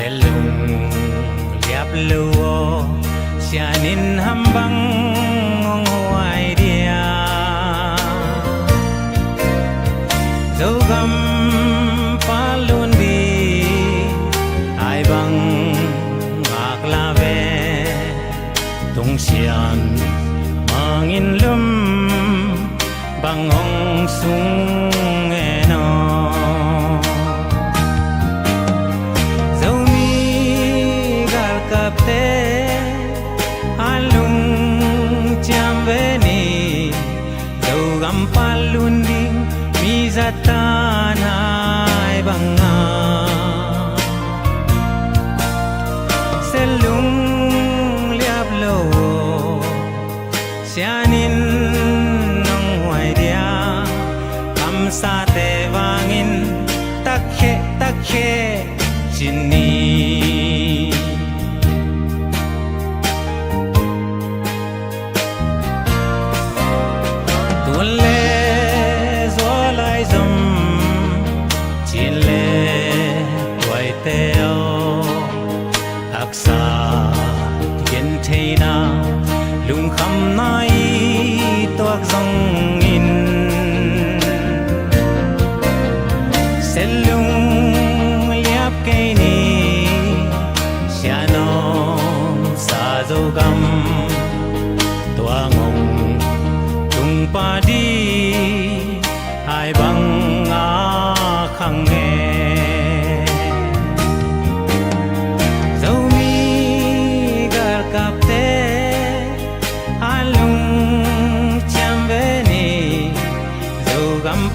Selung liap luo sianin hambang ngong huai dia dấu găm palun đi ai bang ngạc la ve tung xian mangin lum bang ong sung eno dấu mi gal kap te alung cham ve ni dấu gam palun đi mi zatan hai banga selung liap lo sianin nong hoài dia am sa te wangin takhe chini tulle aksa yen theina lung kham nai toak zong in selung liap ke ni sianom sa zo gam tuangong tung pa di ai bang a khang nghe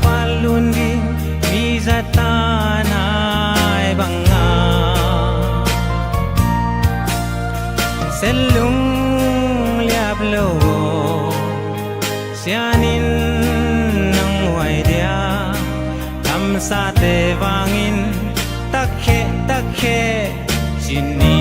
palun di mi zatan hai banga selung liap lo sianin nong hoài dia kam sa te wangin takhe chini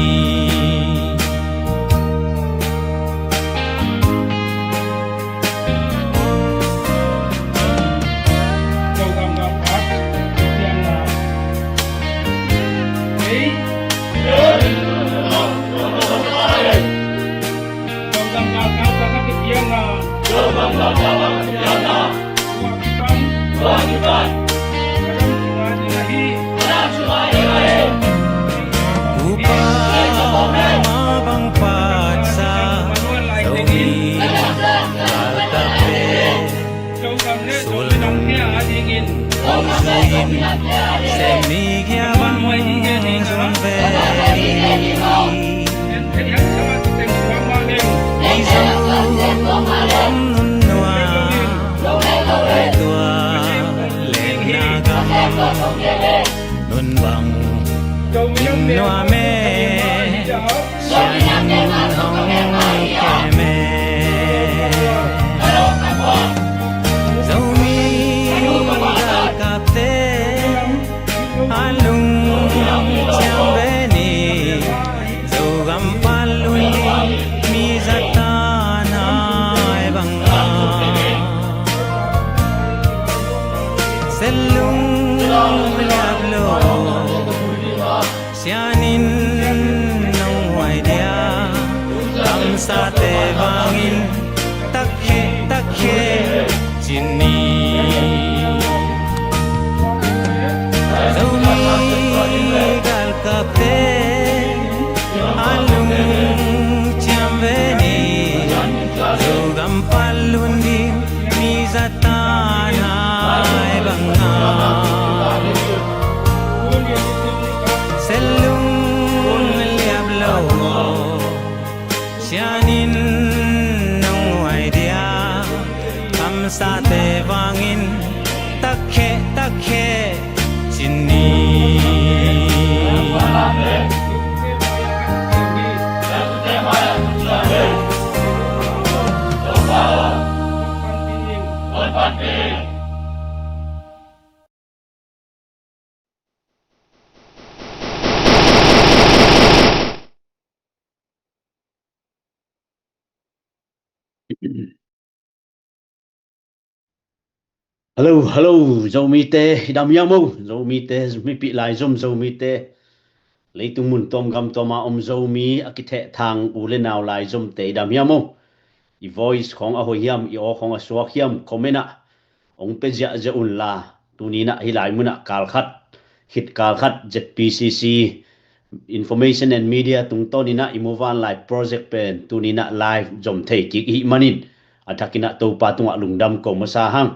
Semigya bang zon ve nun bang noa me sian hong ke me dấu mi gal kap te alung cham ve ni dấu gam palun di mi zatan hai banga selung liap lo sianin nong hoài dia kam sa te wangin takhe chini dấu mi gal kap te alung cham ve ni dấu gam palun di mi zatan hai banga selung liap lo sianin nong hoài dia kam sa te wangin takhe chini Hello, hello, zo mi te, dam yamu, zo mi te, mi pi lai zum zo mi te, lấy tung mun tom gam toma zo mi akithe thang ule naw lai zum te dam hiamo i voice khong a hoiam i o khong a suak hiam komena ong pe ja ja un la tunina hilai muna kal khat hit kal khat ZPCC information and media tung to nina imovan live project pen tunina live jom thei ki hi manin athakina to pa tunga lungdam ko masa hang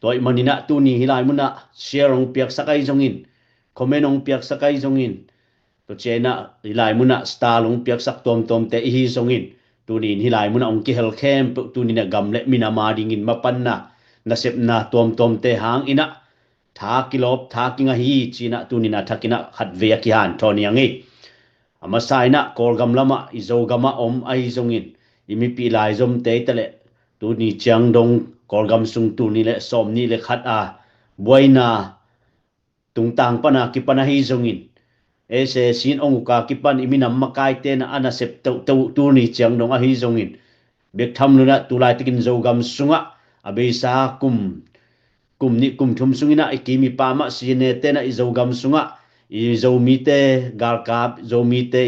toy manina tuni hilai muna share ong piak sakai jongin comment ong piak sakai jongin to chena hilai muna star ong piak sak tom tom te hi jongin tunin hilai muna ong ki hel khem tunina gamle mina ma dingin mapanna nasep na tom tom te hang ina tha kilop tha kinga hi china tunina thakina khatve ki han thoniangi amasaina kolgam lama izogama om ai zongin imi pi lai zom te tale tuni changdong kolgam sung tuni le som ni le khat a boina tungtang pana ki pana hi zongin ese sin ong ka ki pan imi nam makai te na ana sep tuni changdong a hi zongin bek tham luna tulai tikin zogam sunga abisa kum ni kum thum sungina ikimi pama sine te na izogam sunga i zo mi te gal kap zo mi te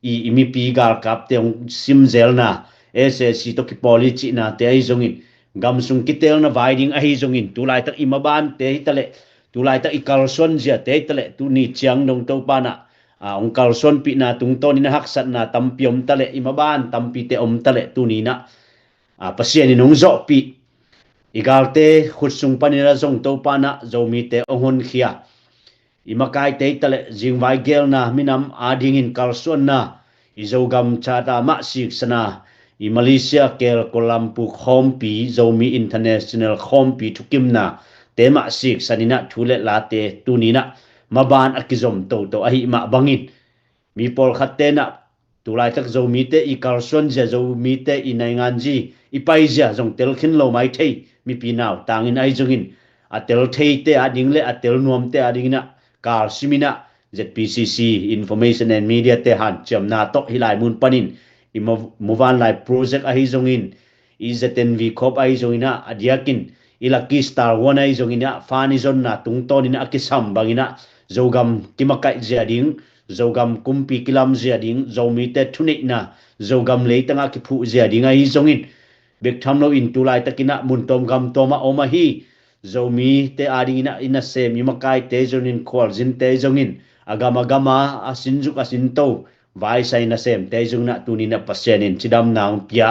imi pi gal kap te sim zel na ese si to ki poli chi na te ai zongin gam sung kitel na vaiding ai zongin tulai tak imaban te hitale tulai tak ikal son zia te hitale tu ni chiang dong to pana ong kal son pi na tung to ni na haksat na tampiom tale imaban tampi te om tale tu ni na pasien ni nong zo pi igalte khutsung panira zong to pana zomi te ohon khia imakai te tale jingwai gel na minam adingin kalson na izogam chata ma sik sana i Malaysia kel kolampu khompi zomi international khompi thukim na te ma sik sanina thule late tunina maban akizom to ahi ma bangin mi pol khatte na tulai tak zomi te i kalson je zomi te i nainganji i paizia zong telkhin lo mai thei mi pinau tangin ai jongin atel thei te ading le atel nuam te adingina kar simina ZPCC information and media te han chamna to hilai mun panin i movan live project a hi jongin iztenv khop ai jongina adiakin ilaki star one ai jongina fani zon na tungton ina akisam bangina zogam kimakai jiading zogam kumpi kilam jiading zomi te thunik na zogam leitanga ki phu jiading ai jongin bek thamno in tulai takina muntom gam toma oma hi zomi te adina ina sem imakai te jonin khol jin te jongin agama asinjuk asinto vai sai na sem te jungna tunina pasenin chidam nang pia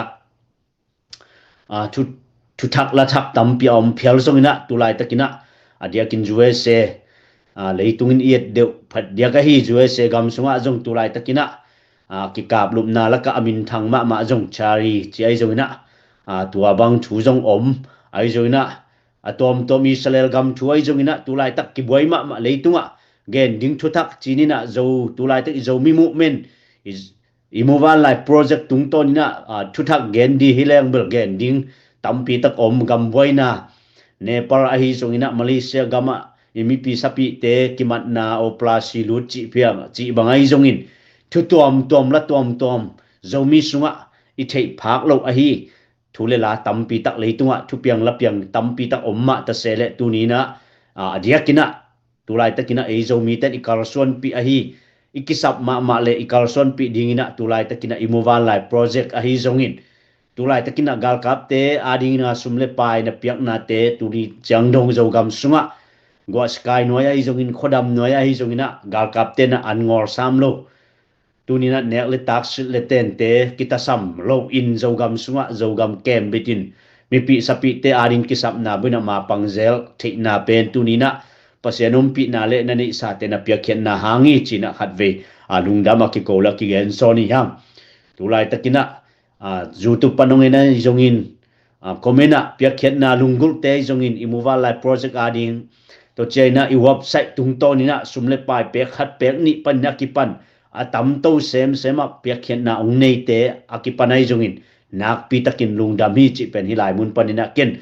thu thak la thak tam pia om phial jongina tulai takina adia kin juwe se leitungin iet deu phat dia ka hi juwe se gam sunga jong tulai takina ki kap lup na la ka amin thang ma jong chari chi ai jongina tua bang thu jong om ai joina atom tomi salel gam thu ai jongina tulai tak ki boi ma leitunga gen ding thu thak chinina zo tulai tak zo mi movement is imoval life project tung to nina thu thak gen di hileng bel gen ding tampi tak om gam boina nepal ahi jongina Malaysia gama imipi sapi te kimat na o plasi lut chi piang chi bangai jongin thu tom la tom zomi sunga i thei phak lo ahi thule la tampi tak leitunga thupiang lapiang tampi tak omma ta sele tunina adiakina tulai takina eizomi ten ikalson pi ahi ikisap ma le ikalson pi dingina tulai takina imoval live project ahi zongin tulai takina gal kapte adingina sumle pai na piak na te turi changdong zogam sunga go sky noya izongin khodam noya hi zongina gal kapte na angor samlo tunina nek le tax le ten te kita sam lo in zogam sunga zogam kem bitin mipi sapi te arin kisap na buna ma pangzel thei na pen tunina pasianum pi na le nani sa te na piakhen na hangi china khatve alungdama ki kola ki gen soni ham tulai takina youtube panongena jongin komena piakhen na lungul te jongin imoval live project ading to china i website tungtonina sumle pai pe khat pek ni panyakipan atam to sema piakhen na ongnei te akipanai jongin nak pi takin lungdam hi chi pen hilai mun panina ken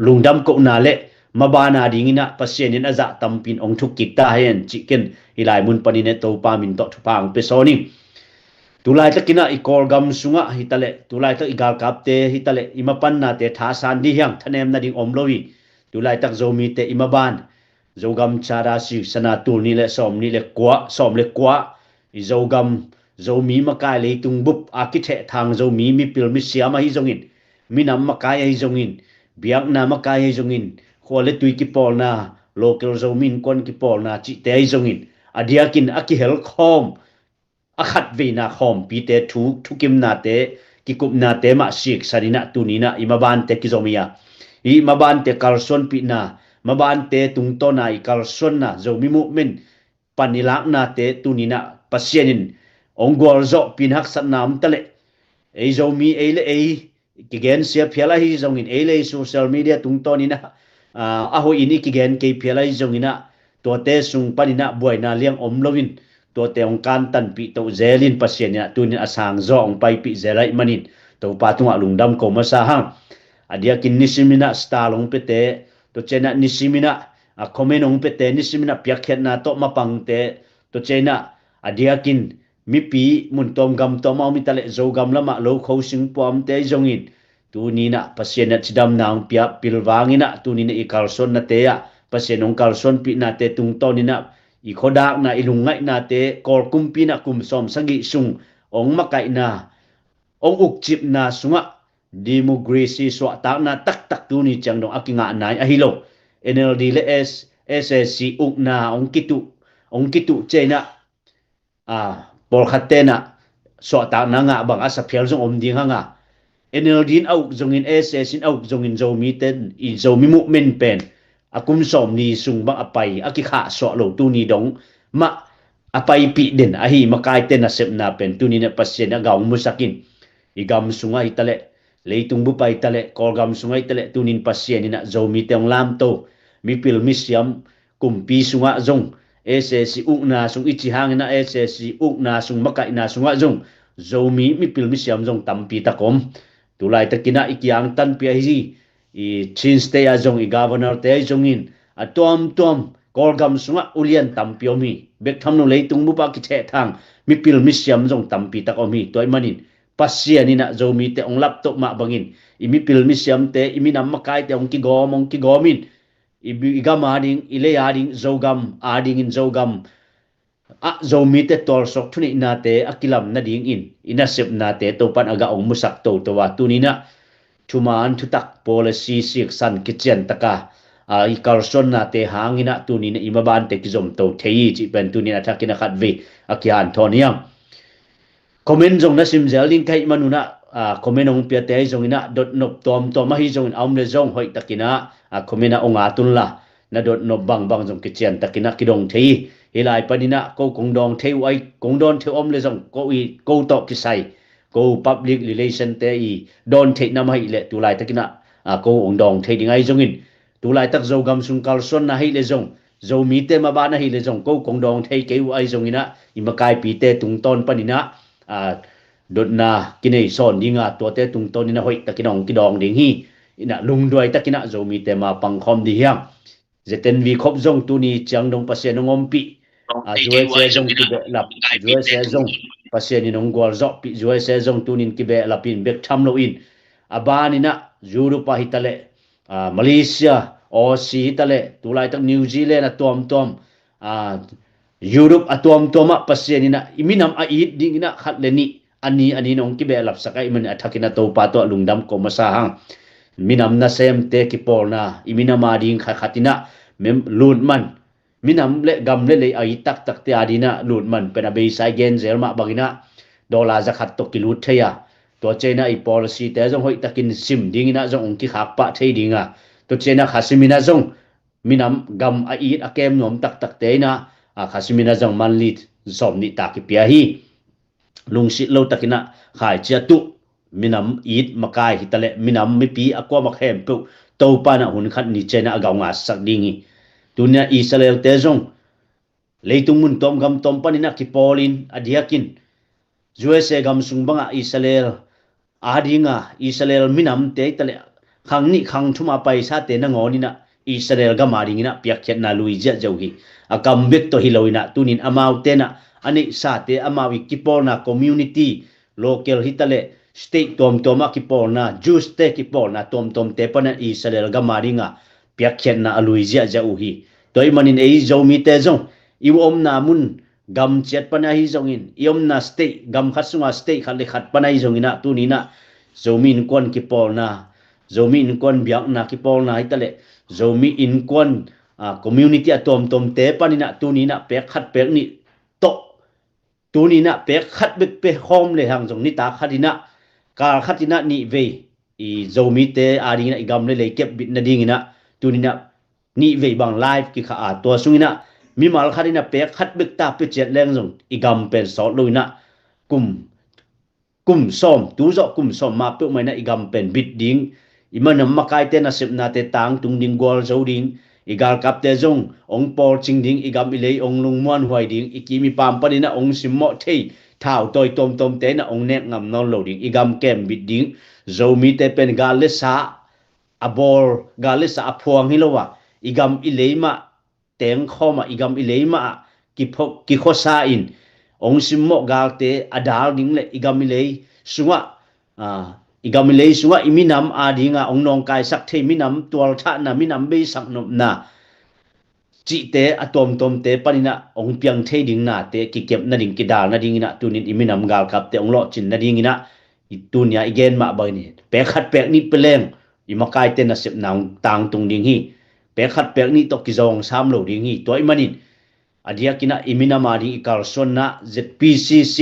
lungdam ko na le mabana dingina pasienin aza tampin ong thuk kita hen chicken hilai mun panine to pa min to thupang pesoni tulai takina ikol gam sunga hitale tulai tak igal kapte hitale imapan na te tha san di hyang thanem na ding omlowi tulai tak zomi te imaban zogam chara si sana tur ni le som le kwa i zomi makai le tung bup akithe thang zomi mi pil mi siama hi zongin minam makai hi zongin biak na makai hi zongin khole tui ki pol na local zomin kon ki pol na chi te hi zongin adiakin aki hel khom akhat ve na khom pi te thukim na te ki kup na te ma sik sarina tunina imaban te ki zomia i maban te kalson pi na maban te tung to na i kalson na zomi mu min panilak na te tunina pasienin ongwal zo pinhak sanam tale ei zomi eile ei kigen sia phiala hi zongin eile social media tung to ni na a ho ini kigen ke phiala hi zongina to te sung panina boina liang omlovin to te ong kan tan pi to zelin pasienia tunin asang zo ong pai pi zelai manin to patunga lungdam ko masa hang adia kin nisimina stalong pete to chena nisimina a komenong pete nisimina piakhet na to mapang te to chena adia kin mi pi mun tom gam to mau mi tale zo gam lama lo kho sing pom te zongin tunina pasiena chidam nang pia pilwangina tunina i kalson na te ya pasienong kalson pi na te tung to ni na i khodak na ilungai na te kor kumpi na kum som sangi sung ong makai na ong ukchip na sunga democracy so ta na tak tu ni chang dong akinga nai a hilo NLD le SSC uk na ong kitu chena por khatena so ta na nga bang asa phial jong om ding nga NLD au jongin SSC au jongin zomi ten i zomi mu men pen akum som ni sung bang apai akikha so lo tu ni dong ma apai pi den ahi makai ten na sep na pen tu ni na pasien agaung musakin igam sunga itale leitung bu pai tale kolgam sunga itale tunin pasien ina zomi teong lam to mi pil misiam kumpi sunga zong SSC ukna sung ichi hangina SSC ukna sung makai na sunga zong zomi mi pil misiam zong tampi takom tulai takina ikiang tan pi hi i chinste ya zong i governor te zongin atom kolgam sunga ulian tampiomi bek thamno leitung bu pa ki the thang mi pil misiam zong tampi takomi toy manin pasian ina zomi te ong laptop ma bangin imi pil misiam te imi nam makai te ong ki gomin igam ading ile ading zogam ading in zogam a zomi te tor sok thuni na te akilam na ding in ina sep na te to pan aga ong musak to wa tunina thuman thutak policy sik san kitchen taka i kalson na te hangina tunina imaban te kizom to thei chi pen tunina thakina khatve akian thoniam comment jong na sim zeling kai manuna comment ong pia te jong ina dot nop tom ma hi jong aum le jong hoi takina comment ong atun la na dot nop bang jong kitchen takina kidong thei hilai panina ko kongdong thei wai kongdon thei om le jong ko to kisai ko public relation te i don thei na mai le tulai takina ko ong dong thei dingai jong in tulai tak zo gam sung kalson na hi le jong zo mi te ma ba na hi le jong ko kongdong thei ke wai jong ina imakai pi te tung ton panina dot na kinai son dinga to te tung ton ina hoi takinong kidong ding hi ina lungduai takina zomi te ma pangkhom di hiam zeten vi khop jong tu ni chang dong pasien ngom pi juai se jong ki be lap juai se jong pasien ni nong gol zo pi juai se jong tu nin ki be lapin bek tham lo in abani na juru pa hitale Malaysia OC hitale tulai tak New Zealand atom Europe atom pasien ina iminam ait ding ina khatleni ani nong ki be lap sakai man athakina to pa to lungdam ko masahang minam na sem te ki polna iminama ding khatina mem lunman minam le gam le ai tak te adina lunman pena be sai gen zelma bagina dola zakhat to kilut theya to chena i policy te jong hoi takin sim ding ina jong ki khak pa thei dinga to chena khasimina jong minam gam ait akem nom tak te na khasimina jong manli som ni ta ki pia hi lungsi lo takina khai chia tu minam it makai hitale minam mi pi akwa makhem pu to pa na hun khat ni chena agaw nga sak dingi tunya Israel te jong leitung mun tom gam tom panina ki polin adiakin USA gam sung banga Israel adinga Israel minam te tale khangni khang thuma paisa te na ngonina Israel ga maringina piakhet na luija jauhi akam bek to hiloina tunin amau tena ani sa te amawi kipolna community local hitale state tom kipolna juste kipolna tom te pana Israel ga maringa piakhet na aluija jauhi toy manin ei zomi te zong iom na mun gam chet pana hi zongin iom na state gam khasunga state khat le khat pana hi zongina tu ni na zomi in kon ki pol na zomi in kon biak na ki pol na itale zomi in kon community atom tom te panina tu ni na pek khat pek ni to tu ni na pek khat bek pe khom le hang zong ni ta khatina ka khatina ni ve i zomi te ari na igam le kep bit na dingina tu ni na ni ve bang live ki kha a to sungina mi mal khatina pek khat bek ta pe chet leng zong igam pen so luina kum som tu zo kum som ma pe mai na igam pen bit ding iman makai te na sip na te tang tung ding gol zo ding igal kap te zong ong por ching ding igam ilei ong lung muan huai ding ikimi pam panina ong simmo thei thao toy tom tom te na ong nek ngam non lo ding igam kem bit ding zo mi te pen galesa abor galesa aphuang hilowa igam ilei ma teng khoma igam ilei ma ki khosa in ong simmo gal te adal ding le igam ilei sunga igam ilei sunga iminam adinga ong nong kai sak thei minam tual tha na minam be sak nom na chi te atom tom te panina ong piang thei ding na te ki kep na ding ki dal na ding ina tunin iminam gal kap te ong lo chin na ding ina itunya igen ma ba ni pe khat pek ni peleng imakai te na sep nang tang tung ding hi pe khat pek ni to ki zong sam lo ding hi toy manin adia kina iminama ding ikal son na ZPCC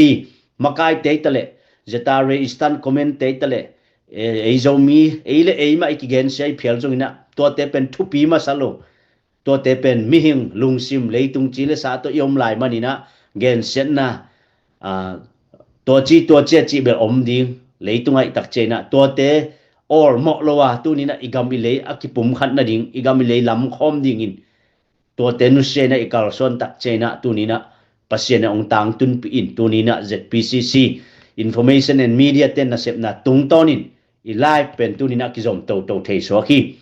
makai te tale zetare instant comment te tale ei zomi eile eima ikigen sei phel jongina to te pen thupi ma salo to te pen mihing lungsim leitung chile sa to yom lai manina gen sen na to che chi bel om ding leitungai tak chena to te or mo lowa tu ni na igam ile akipum khat na ding igam ile lam khom ding in to te nu se na ikal son tak chena tu ni na pasien ong tang tun pi in tu ni na ZPCC information and media ten na sep na tung tonin i live pen tu ni na ki zom to thei so khi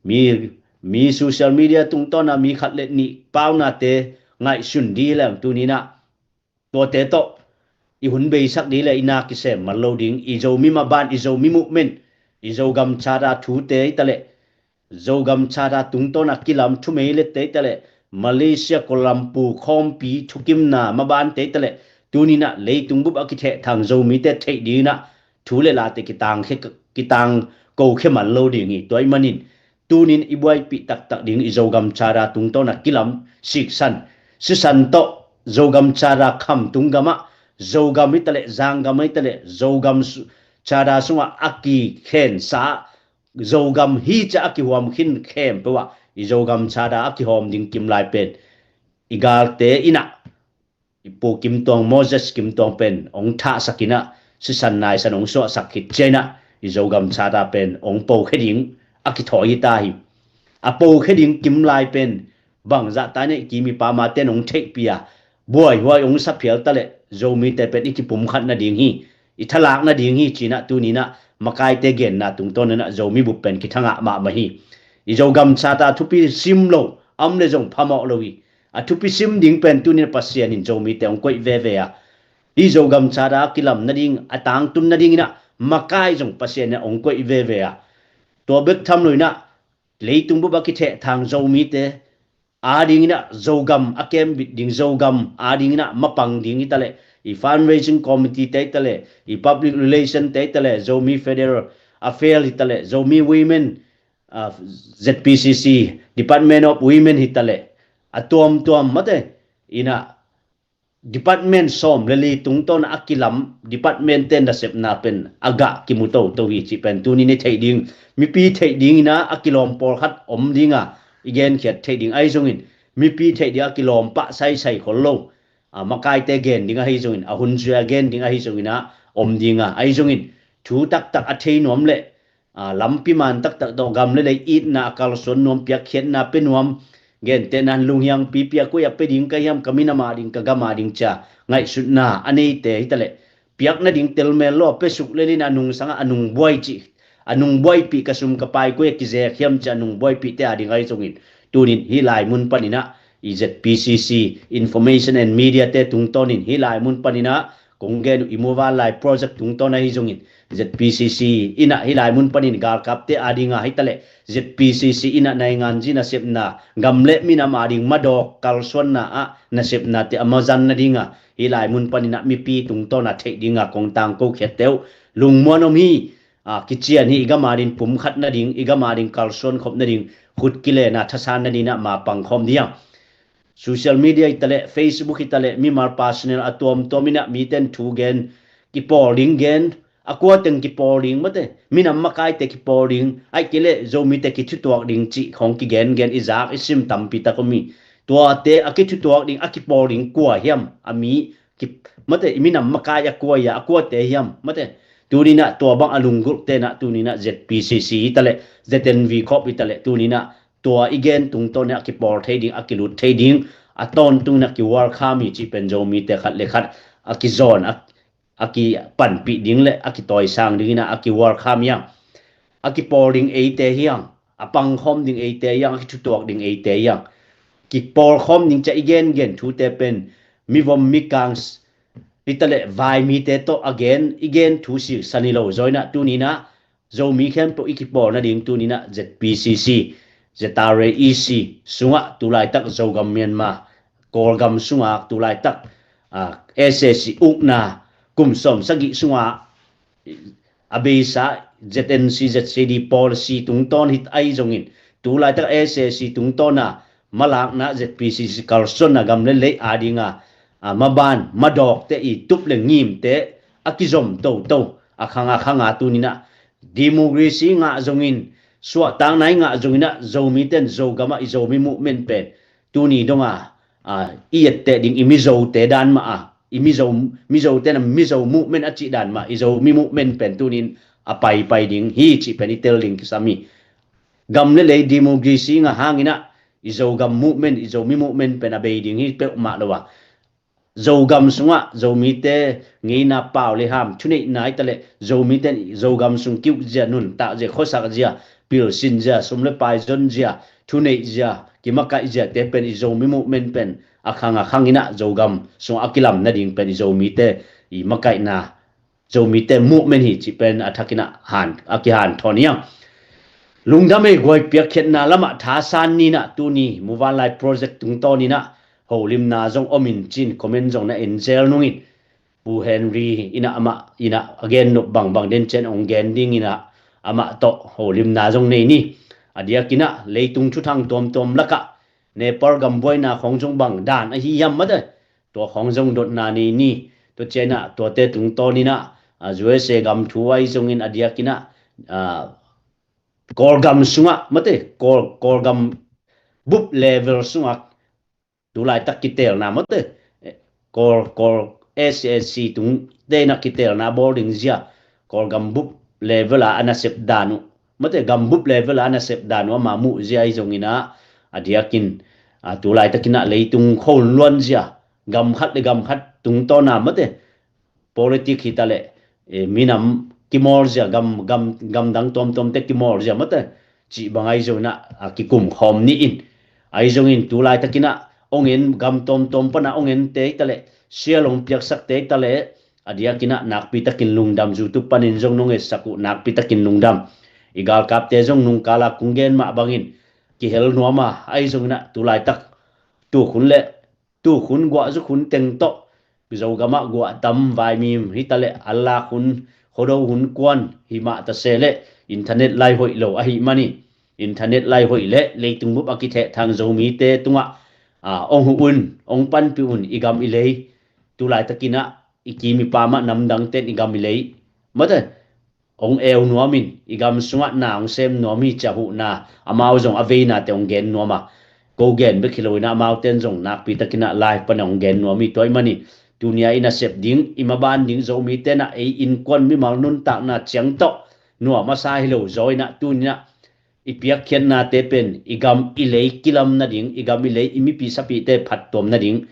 mi social media tung ton na mi khat le ni pau na te ngai sun di lang tu ni na to te to i hun be sak di le ina ki sem mal loading i zo mi ma ban i zo mi movement i zo gam chara thu te tale zo gam chara tung ton na kilam thu me le te tale Malaysia Kolampu khompi thukim na ma ban te tale tu ni na leitung bu akithe thang zo mi te thei di na thu le la te ki tang ko khe mal loading i toy manin tunin ibuai pi tak ding i zogam chara tung to na kilam siksan sisan to zogam chara kham tungama zogam itale zangam itale zogam chara sunga aki khen sa zogam hi cha aki hom khin khem pewa i zogam chara aki hom ding kim lai pen igal te ina ipo kim tong Moses kim tong pen ong tha sakina sisan nai san ong so sakit chena i zogam chara pen ong po kheding aki thoi ta hi apo kheding kim lai pen bang za ta ne kimi pa ma ten ong thek pia boy hoi ong sa phial ta le zomi te pen iki pum khat na ding hi i thalak na ding hi china tu ni na makai te gen na tung ton na zomi bu pen ki thanga ma ma hi i zogam cha ta thupi sim lo am le jong phamo lo wi a thupi sim ding pen tu ni pasian in zomi te ong koi ve a i zogam cha da kilam na ding atang tun na ding ina makai jong pasian na ong koi ve a to bek tham loina leitung bu baki the thang zo mi te ading ina zogam akem bit ding zogam ading ina mapang ding itale i fundraising committee te itale i public relation te itale zomi federal affair itale zomi women ZPCC Department of Women hitale atom mate ina department som leli tungton akilam department ten da sep na pen aga kimuto to wi chi pen tu ni ne thei ding mi pi thei ding na akilom por khat om dinga igen khet thei ding ai jongin mi pi thei dia kilom pa sai kholo makai te gen dinga hi jongin a hun ju again dinga hi jongina om dinga ai jongin thu tak a thei nom le lampi man tak do gam le it na kal son nom pia khet na pe nom gen tenan lungyang pipia ko ya peding kayam kamina ma ding kagama ding cha ngai sutna anei te hitale piak na ding telmel lo pe suk lelin anung sanga anung boy chi anung boy pi kasum kapai ko ki je khiam cha anung boy pi te ading ai songin tunin hilai mun panina ZPCC information and media te tungtonin hilai mun panina konggen imova lai project tungtona hi jongin ZPCC ina hilai mun panin gal kap te adinga hitale ZPCC ina naingan jina sepna gamle mina mading madok kalson na a na sepna te amazan na dinga hilai mun panina mi pi tung to na the dinga kong tang ko kheteu lungmonom hi kichian hi igamarin pum khat na ding igamarin kalson khop na ding khut kile na thasan na dina ma pang khom dia social media itale Facebook itale mi mar personal atom tomina miten thu gen ki polling gen akwa teng ki polling mate minam makai te ki polling ai kile zo mi te ki thu tuak ding chi khong ki gen izak isim tampi ta ko mi tua te aki thu tuak ding aki polling kwa hiam ami ki mate minam makai akwa ya akwa te hiam mate tunina tua bang alungul te na tunina ZPCC itale ZNV cop itale tunina tua igen tung to na ki por trading akilut trading aton tung na ki war khami chi penjo mi te khat le khat aki zone aki pan pi ding le aki toy sang ding na aki war kham yang aki polling e te hiang apang khom ding e te yang aki tutok ding e te yang ki por khom ding cha igen gen thu te pen mi vom mi kangs itale vai mi te to again igen thu si sanilo joina tunina zo mi khem to ikipor na ding tunina ZPCC Zetare EC sunga tulai tak zogam Myanmar kolgam sunga tulai tak SSC ukna kumsom sagi sunga abisa ZNC ZCD policy tungton hit ai zongin tulai tak SSC tungtona malak na ZPCC kalson na gamle le adinga maban madok te I tup le ngim te akizom to akhanga tunina democracy nga zongin suwa tang nai nga zongina zomi ten zogama izomi movement pen tuni donga iet te ding imizo te dan ma mizo te na mizo movement achi dan ma izo mi movement pen tunin apai ding hi chi pen itel ding kisami gamle le democracy nga hangina izo gam movement izo mi movement pen abai ding hi pe ma lawa zogam sunga zomi te ngeina paw le ham thune nai tale zomi ten zogam sung kiu ja nun ta je khosak ja pil sin ja sumle pai zon ja thune ja kimakai ja te pen zomi movement pen akhangina zogam sung akilam na ding pen zomi te I makai na zomi te movement hi chi pen athakina han akihan thoniam lungdame goi piak khet na lama tha san ni na tuni mobile life project tung to ni na holim na zong omin chin comment zong na angel nungin bu Henry ina ama ina again no bang den chen ong gen ding ina ama to holim na zong nei ni adia kina leitung thu thang tom laka Nepal gam boy na khongjong bang dan a hi yam ma de to khongjong dot na ni to chena to te tung to ni na USA gam thuai zong in adia kina kol gam sunga mate kol gam bup level sunga tulai tak kitel na mate kol SSC tung de na kitel na boarding zia kol gambup level a anasep danu mate gambup level a anasep danu ma mu zia izongina adiakin tulai takina leitung khol luan zia gam khat tung to na mate politik hitale minam kimor zia gam dang tom te kimor zia mate chi bangai zona kikum khom ni in ai zongin tulai takina ongen gam tom pana ongen te tale sialong piak sak te tale adia kina nakpi takin lungdam zu tu panin jong nong saku nakpi takin lungdam igal kap te jong nung kala kungen ma bangin ki hel nuama ai jong na tulai tak tu khun gwa zu khun teng to zo gama gwa tam vai mim hitale alla khun khodo hun kwan hima ta sele internet lai hoi lo a hi mani internet lai hoi le leitung bu akithe thang zo mi te tunga ong hun ong pan pi un igam ilei tulai takina ikimi pama namdang ten igam ilei mate ong eo nuamin igam sunga na ong sem nuami chahu na amao jong aveina te ong gen nuama go gen be khiloina amao ten jong nak pi takina live pan ong gen nuami toy mani dunia ina sep ding imaban ding zo mi te na e in kon mi mal nun ta na chang to nuama sa hilo zoina tunia ipiak khen na te pen igam ilei kilam na ding igam ilei imi pi sapi te phat tom na ding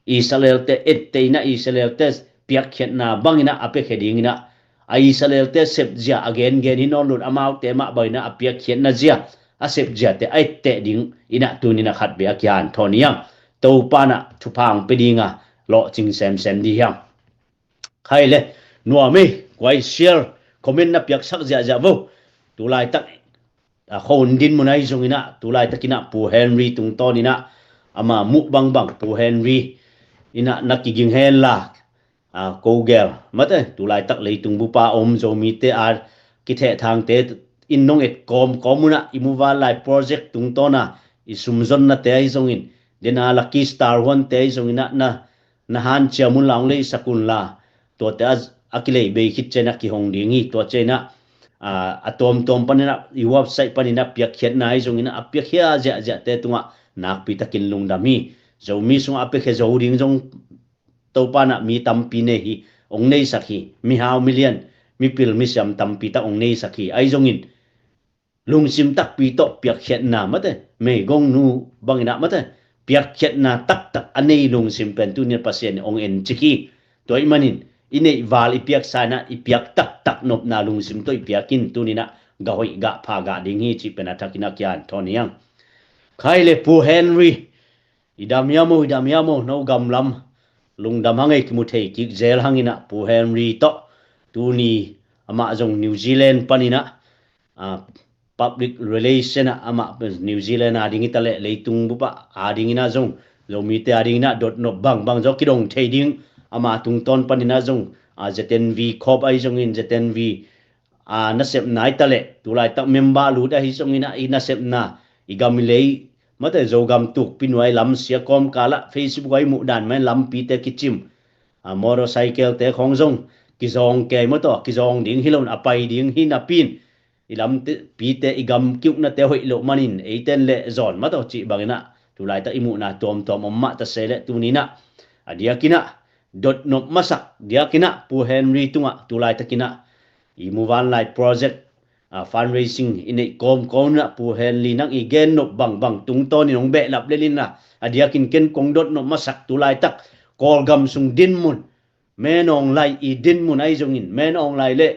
Israel te ette na Israel te piak khen na bangina ape kheding na Israel te sep ja again gen in on amau te ma baina apiak khen na ja a sep ja te ai te ding ina tunina khat be akyan thoniam to pana thupang pedinga lo ching sem di yang khaile nuame kwai share comment na piak sak ja vo tu lai tak khon din munai zong ina tu lai takina pu Henry tung ton ina ama mu bang pu Henry ina nakiging hen la kogel mate tu lai tak leitung bu pa om zo mi te ar ki the thang te in nong et komuna imuwa lai project tung tona isumzon na te ai zong in dena lucky star one te ai zong ina na han chamun lang le sakun la to te akile be khit chena ki hong dingi to chena atom tom panina I website panina piak khiat na ai zong ina apiak khia ja te tunga nak pi takin lungdami zo mi sung apek he zo ding jong to pana mi tampi ne hi ong nei sakhi mi haw million mi pil mi siam tampi ta ong nei sakhi ai zong in lung sim tak pi to piak khiat na mate me gong nu bangina mate piak khiat na tak anei lung sim pen tu ne pasien ong en chiki toy manin inei wal ipiak sana ipiak tak nop na lung sim to ipiakin tunina gahoi ga pha ga dingi chi penathakina kyan thoniang khaile pu Henry idamiamo no gamlam lungdam hangai kimu thei ki zel hangina pu Henry to tuni ama jong New Zealand panina public relation ama New Zealand ading itale leitung bupa ading ina jong zomi te ading ina dot no bang jo kidong thading ama tung ton panina jong ZNV khop ai jong in ZNV na sep nai tale tulai tak member lu da hi jong ina sep na igamilei mate zogam tuk pinwai lam sia kom kala Facebook ai mu dan men lam pi te kichim motorcycle te khong jong ki zong ke mo to ki zong ding hilon apai ding hin apin ilam te pi te igam kyuk na te hoi lo manin eiten le zon ma to chi bangina tulai ta imu na tom amma ta sele tunina adia kina dot nop masak dia kina pu Henry tunga tulai ta kina imuwan lai project fundraising inei kom na pu Henry nang igen nop bang tung ton ni ong be lap lelin na adia kin ken kong dot nop masak tulai tak kol gam sung din mun menong lai I din mun ai jongin menong lai le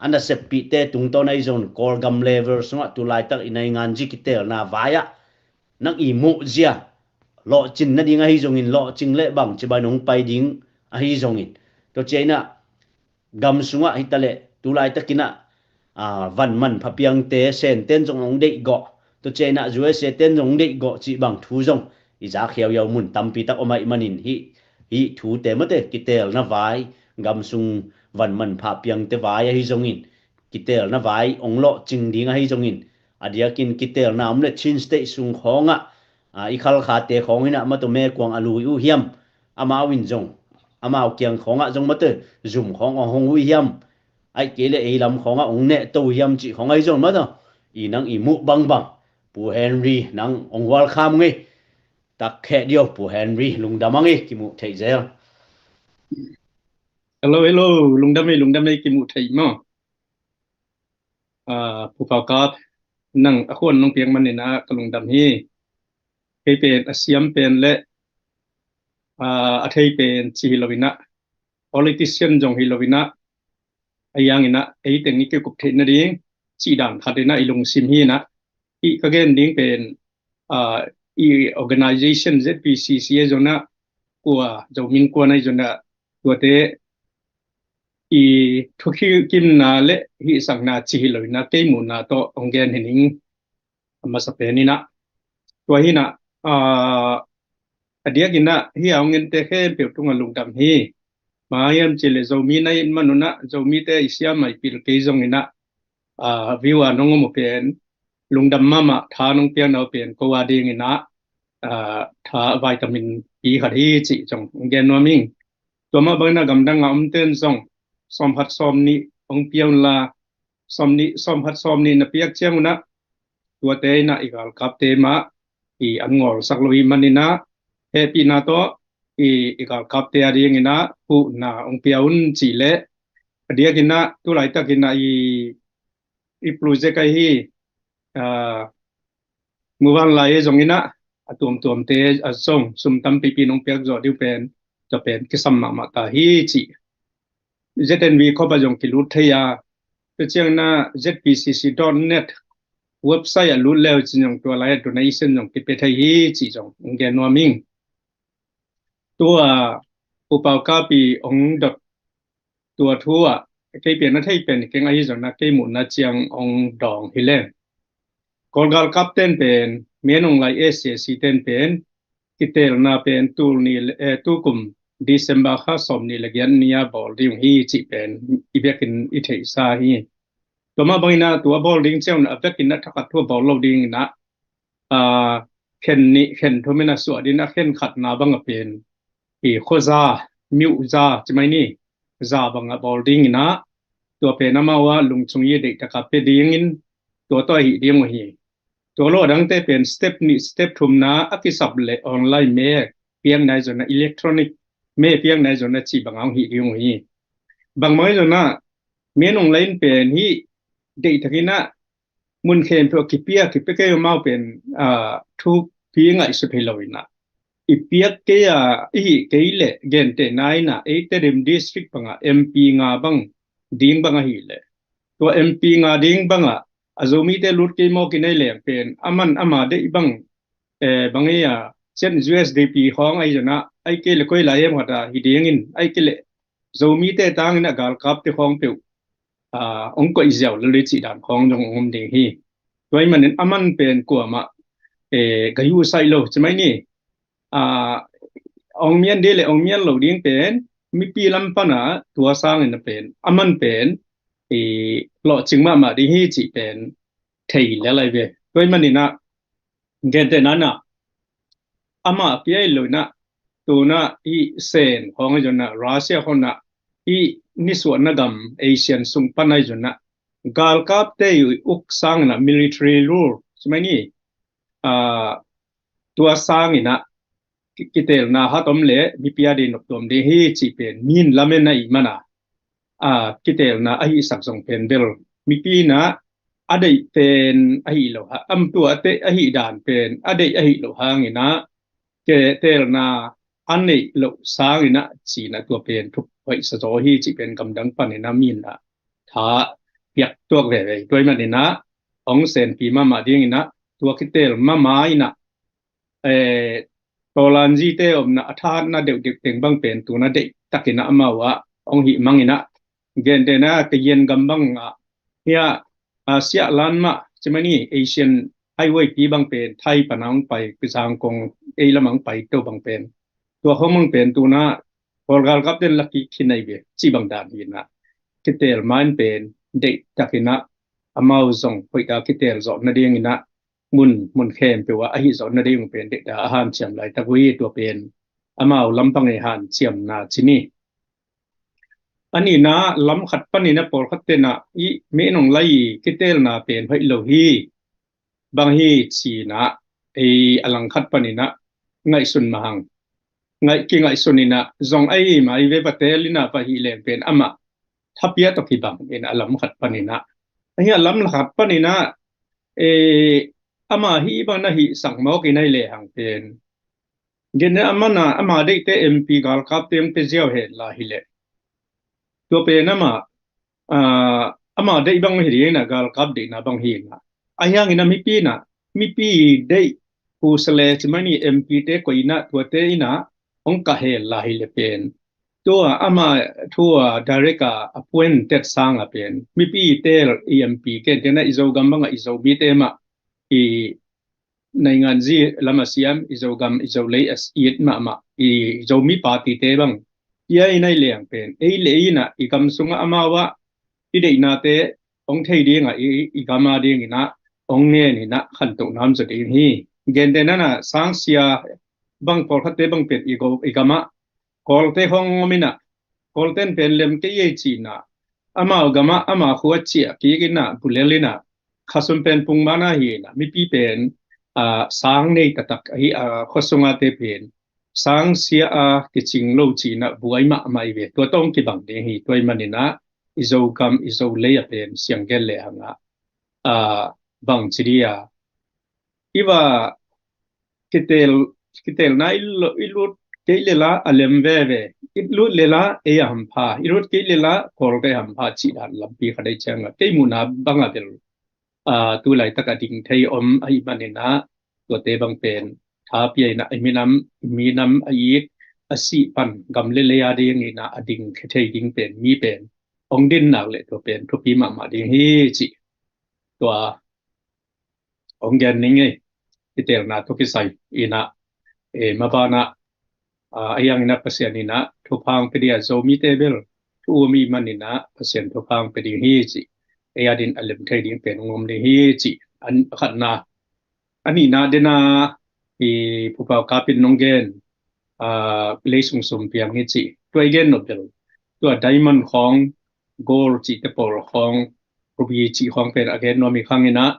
anda sepi te tung to nai zon kor gam lever sunga tulai tak inai ngan ji kitel na vaya nak I mu zia lo chin na ding a hi zongin lo ching le bang che ba nong pai ding a hi zongin to chena gam sunga hitale tulai takina van man phapiang te sen ten jong ong dei go to chena juwe se ten jong dei go chi bang thu jong I za khiaw yaw mun tampi tak omai manin hi thu te mate kitel na vai gam sung van man pha piang te vai hi zongin kitel na vai ong lo ching ding hi zongin adiakin kitel na amle chin state sung khonga I khal kha te khongina ma to me kwang alu u hiam ama win zong ama kyang khonga zong mate zum khong hong u hiam ai kele ei lam khonga ong ne to hiam chi khong ai zong ma to I nang I mu bang pu Henry nang ong wal kham ngi tak khe dio pu Henry lungdamangi ki mu thei zel hello lungdam ki mu thei mo pu pa ka nang akhon nong piang manina ka lungdam hi ke pen asiam pen le athei pen chi hilovina politician jong hilovina ayang ina ei teng ni ke kup the na ding chi dang khatina ilung sim hi na I ka gen ding pen I organization ZPCC zona kwa jomin kwa nai zona kwa te I thuki kim na le hi sang na chi hilovina te mu na to ongen hining amasapen ina to hi na adia gina hi aungen te khe pe tunga lungdam hi mayam chile zomi na in manuna zomi te isia mai pil ke zong ina viwa nong mo pen lungdam mama tha nong pian no pen ko wa ding ina tha vitamin E khari chi jong ongen no ming to ma bangna gamdang am ten zong som phat som ni ong pian la som phat som ni na piak chiang una tua te na igal kap te ma I angol sakloi manina happy na to igal kap te ading ina pu na ong piaun chi le adia kina tu lai ta kina I project ai hi muwan lai jong ina atum te azong sum tam pi nong piak zo diu pen to pen kisam ma ta hi chi ZNV ko ba jong kilut thaya to chiang na zpcc.net website lu leo chinong to lai donation jong ki pe thai hi chi jong nge no ming to upau ka pi ong dot tua thua ke pen na thei pen ke ngai zon na ke mu na chiang ong dong hilen kolgal captain pen menong lai SCC ten pen kitel na pen tul ni tu kum December kha som ni lagyan niya bol ding hi chi pen ibekin I thei sa hi to ma bangina tu bol ding cheun avekin na thakat tu bol lo ding naเข็นนี่เข็นทุกเมนาส่วนดินะเข็นขัดนาบังเป็นอีโคซามิวซาจะไม่นี่ซาบังบอลดิ้งนะตัวเป็นน้ำมาว่าลุงชงยีเด็กตะกับเป็นดิ้งตัวต่อหิดิ้งว่าหีตัวโลดังแต่เป็นสเต็ปนี่สเต็ปทุมนะอักิสับเลออนไลน์เมย์เพียงในส่วนอิเล็กทรอนิกส์เมย์เพียงในส่วนจีบังเอาหิดิ้งว่าหีบางเมื่อส่วนน่ะเมย์นงไลน์เป็นฮีเด็กตะกี้นะมุนเคนตัวกิเปียกิเปียก็ยังมาเป็นทุกพีงไอสุดเฮโลวินะอีเปียกอีเกยเล่เกนเตนายนะเอเตเดมดิสทริกบังMP งาบังดิ้งบังฮีเล่ตัว MP งาดิ้งบังอาโซมีเตลุดเกยมอกินไอเล่เป็นอามันอามาเดบังบังเช่น USDP ของไอจนะไอเกลก็ไล่มาตาฮีดิ้งินไอเกลโซมีเตตังนะกาลกับเตของเปียวองค์ก็อิเซลเลยจีดันของจงองค์เดียฮีตัวมันอามันเป็นกลัวมากายูไซโลใช่ไหมนี่องเมียนเดลองเมียนโลดิ้งเป็นมีปีลำปนาตัวสร้างเงินเป็นอามันเป็นหล่อจึงมาดีฮีจีเป็นไทยแล้วอะไรเว้ยตัวมันนี่นะเกิดแต่นั้นนะอามาเปียโลนะตัวน่ะอีเซนของจนน่ะรัสเซียคนน่ะอีนิสวนนกรรมเอเชียนสุงปันไอจนน่ะกาลกับเตยอุกสร้างน่ะ military rule ใช่ไหมนี่ตัวสร้างนี่นะกิเตลนะฮัตอมเล่มีพิอาดีนกตัวมเดฮีจีเป็นมินลาเมนไอมันนะกิเตลนะไอสักสองเป็นเดลมีปีนะอะไรเป็นไอโลฮะตัวเตไอด่านเป็นอะไรไอโลฮะนี่นะเกเตลนะอันนี้โลสร้างนี่นะจีนะตัวเป็นทุกไว้สะโจฮีจีเป็นกำดังปันนี่นะมินนะถ้าเปียกตัวเลยด้วยมันนี่นะองเซนปีมาดีนี่นะตัวคิดเตลมาไม้นะตอลันจีเตอมนะท่านนะเด็กเต็งบังเป็นตัวนะเด็กตักินะมาวะองหิมังนะเกณฑ์เดนะเกียนกำบังเฮียอาเซียลันมาใช่ไหมนี่เอเชียนไฮเวย์ปีบังเป็นไทยปนังไปพิซางกงละมังไปตัวบังเป็นตัวเขามังเป็นตัวนะพอร์กาลกับเดนลักกี้ขินไอเบจีบังดานหินะคิดเตลมันเป็นเด็กตักินะมาวซงไปกับคิดเตลจอดนาเดียงนะมุนเข้มไปว่าไอ้สอนนาดีมันเป็นเด็กดาอาหารเชียมไหลตะกุยตัวเป็นอามาลำพังในอาหารเชียมนาชินีอันนี้นะลำขัดปันนี่นะปอลขัดเตนะอีเมนองไล่กิเตลนาเป็นให้โลฮีบางฮีชีนะไออลังขัดปันนี่นะไงสุนมาหังไงกิไงสุนินะจงไอมาไอเวปเตลินะปะฮีเลงเป็นอามาทับเปียตกิบังเป็นอลังขัดปันนี่นะไอ้ลำขัดปันนี่นะอามาฮีบังนะฮีสังมอกินไอเล่หังเป็นเกณฑ์อามานะอามาเด็กเตเอ็มพีกาลกับเต็มเปเจียวเฮลาฮิเลตัวเป็นอามาเด็กบังฮิเรนะกาลกับเด็กนะบังฮินะไอ้ยังนะมีปีเด็กผู้สเลชมันนี่เอ็มพีเตก็อินะตัวเตอินะองค์กะเฮลาฮิเลเป็นตัวอามาทัวดาเรกาอพวนเต็ดสังเป็นมีปีเตลเอ็มพีเกณฑ์นะอิโซกัมบังอิโซบีเตมาในงานจีลามาเซียมอิโซกัมอิโซเลสอีดมาอิโซมีปาร์ตี้เตบังยัยในเลี้ยงเป็นเลยนะอีกำสุงอามาวะที่ได้นาเตองเทดีงอีกามาดีงนะองเนนี่นะขันตุน้ำสุดฮีเกณฑ์เดนั่นนะสังเสียบังพอลคัตเตบังเป็นอีกามะกอลเตห้องมินะกอลเตนเป็นเลมเกยจีนะอามาอกามะอามาหัวเชียกีกินะบุเลลินะข้าสมเป็นปุงมานาฮีนะมีปีเป็นสังในตักข้อสงอาเตเป็นสังเสียกิจิงโลจีนะบวยมาไม่เวตัวต้องกิบังเดฮีตัวมันนี่นะอิโซกัมอิโซเลียเป็นเสียงเกลเลหังบังจิริยาอีว่ากิเตลนะอิลุดเกลเลละอเลมเวเวอิลุดเลละเอหัมพาอิลุดเกลเลละโคลเกหัมพาจีดันลำปีขัดได้เชิงเกมุนาบังอาเดลตัวไหลตะกดิ่งไทยไอ้มันเนี่ยนะตัวเตบังเป็นท้าเปียนะไอ้มีน้ำไอ้อสีปันกำเลเลียดีอย่างนี้นะดิ่งไทยดิ่งเป็นมีเป็น องดินหนักเลยตัวเป็นทุปีมาดิฮีจิตัวองแกนนี่ไงที่เตลนาทุกิใส่อีนะมาบานะayang na pasien ni na thupang pedia zomi tebel tu mi manina pasien thupang pedi hi chi aya din alim thai din pen ngom de hi chi an khat na ani na dena i pupa kapin nonggen le sung sum piang hi chi toi gen no bel tu diamond khong gold chi te por khong ruby chi khong pen again no mi khangina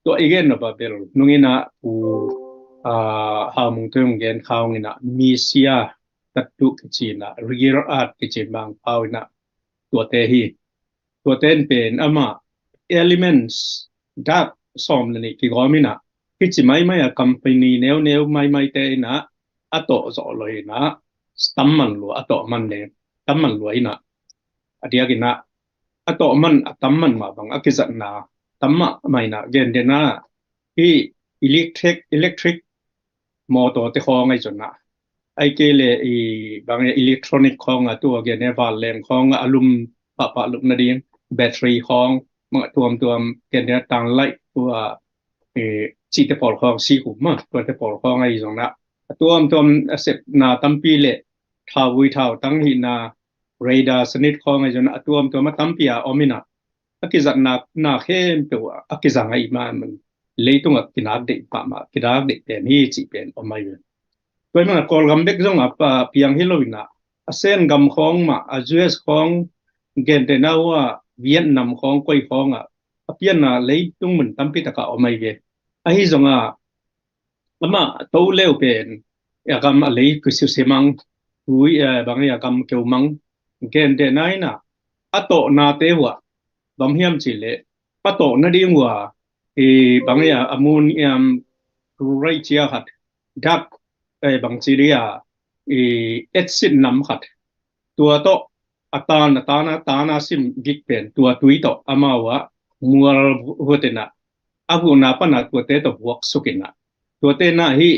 tu again no ba bel nungina u hamung tung gen khawng ina misia tatu kichina real art kichin bang pawina tua te hi tua ten pen ama elements dak som ni ki gomina kichi mai a company neu mai te ina ato zo loi na stamman lo ato man le tamman lo ina adia gina ato man atamman ma bang akizat na tamma mai na gen de na hi electric motor te khong ai chona ai ke le i bang electronic khong a tu ge ne val lem khong alum pa lum na ding battery khong ma tuam ke ne tang lai tu e chi te por khong si hu ma tu te por khong ai jong na tuam sep na tampi le thawi thau tang hi na radar snit khong ai jona tuam ma tampi a omina akizat na khem tu akizang ai man leitung ak kinak de pa ma kinak de pen hi chi pen omai toy mana kol gam bek jong apa piang hiloina asen gam khong ma a US khong gen te na wa Vietnam khong koi khong a pian na leitung mun tampi taka omai ve a hi zonga ama to leu pen ya gam a lei ku su semang hui bang ya gam keu mang gen te nai na ato na te wa bam hiam chi le pato na ding wa bang ya ammonium rai chia hat dak bang chi ria acid nam khat tua to atana sim gik pen tua tui to amawa mual hotena abu na pana tua te to buak sukina tua te na hi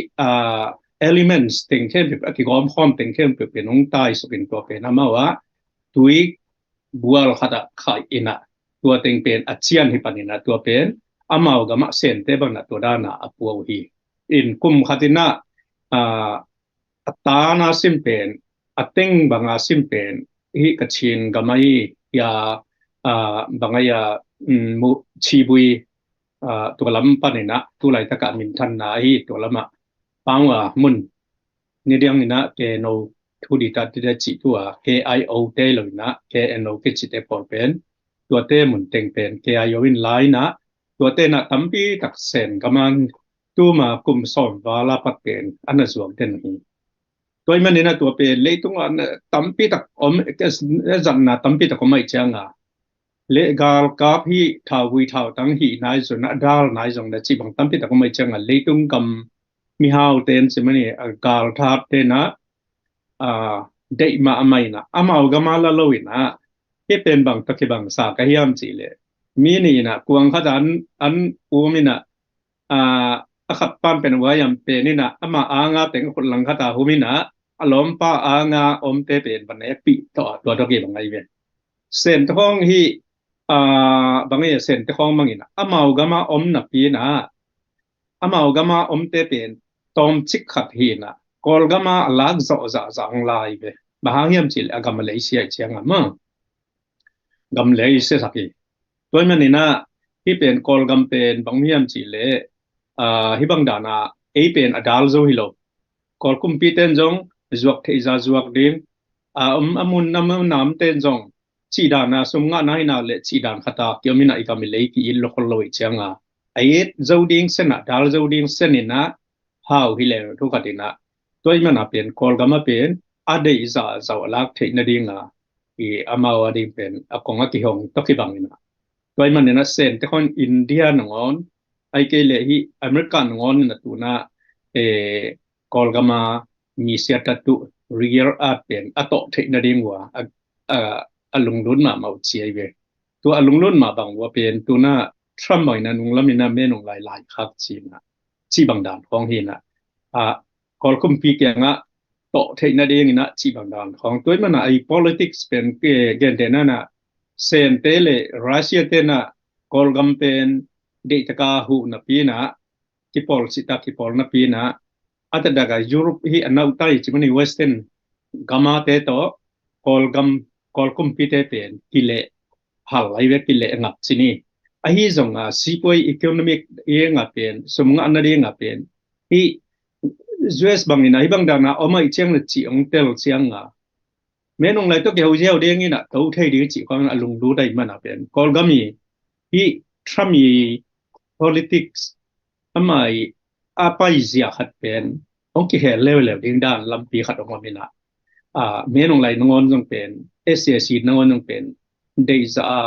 elements ting khem pe ki gom khom ting khem pe nong tai sukin tua pe amawa tui bual khata khai ina tua ting pen achian hi panina tua pen amaw gama sen te bang na tua dana apuaw hi in kum khatina atana simpen ateng banga simpen hi kachin gamai ya bangaya mu chibui tulam panina tulai taka min than na hi tulama pangwa mun ni diang ina ke no thudi ta ti chi tua KIO te loina KNO ke chi te por pen tua te mun teng pen KIO in lai na tua te na tampi tak sen kaman tu ma kum som wala pat pen ana zuang ten hi toy man ina tua pe leitung an tampi tak om zan na tampi tak komai changa le gal kap hi thawi thau tang hi nai zo na dal nai jong da chi bang tampi tak komai changa leitung kam mi hau ten semani gal thap te na dei ma amai na amau gama la loina ke pen bang tak bang sa ka hiam chi le mi ni na kuang kha dan an u mi na akhat pam pen wa yam pe ni na ama anga teng khut lang khata hu mi na alom pa anga om te pen ban e pi to to ge bang ai ve sen thong hi bang e sen te khong mangina amau gama om na pi na amau gama om te pen tom chik khat hi na kol gama lag zo za ang lai ve bahang yam chil agam malaysia chiang ama gam le se sakhi toy manina hi pen kol gam pen bang yam chile hi bang dana e pen adal zo hilo kol kumpiten jong zuak the za zuak ding amun nam ten jong chi dana sum nga nai na le chi dan khata kyomina ikam le ki il lokol loi chianga ayet zo ding sena dal zo ding senina how hile thu katina toy mana pen kol gama pen ade za lak the na dinga amawa ding pen akonga ki hong to ki bangina toy manena sen te kon india ngon ai ke le hi america ngon na tu na kol gama mi sia tatu real art pen ato the na dingwa alung lun ma mau chiai ve tu alung lun ma bang wa pen tu na tram mai na nung lamina me nung lai khak chi na chi bang dan khong hi na kol kum pi ke nga to the na ding na chi bang dan khong toy mana ai politics pen ke gen de na เซนเตเลรัสเซียเตนะกอลกัมเป็นเดตกาหูนับปีนะกิปอลสิตากิปอลนับปีนะอัตดากายุโรปฮีอันนาอุตัยจิมันในเวสเทิร์นกามาเตโตกอลกัมกอลคุมปีเตเป็นกิเลฮัลไลเวกิเลงับสินีอาฮิซงอาซีพอยอีโคโนมิกเองอ่ะเป็นสมงอันนั้นเองอ่ะเป็นฮีUS บางนี่นะฮีบางดานะออกมาอีเชียงเลยจีองเตลเชียงอ่ะแม่นงเลยต้องเกี่ยวเจียวเดียงนี่นะตัวไทยดีจีความอารมณ์ดูได้มันอ่ะเป็นกอลกัมมีฮีทรัมมี politics ทำไมอาไปเสียขัดเป็นองค์ที่เห็นเลวๆดิ้งด้านลำปีขัดออกมาไม่ละเมนองไรนงอนจงเป็นSCC นงอนจงเป็นเดซ่า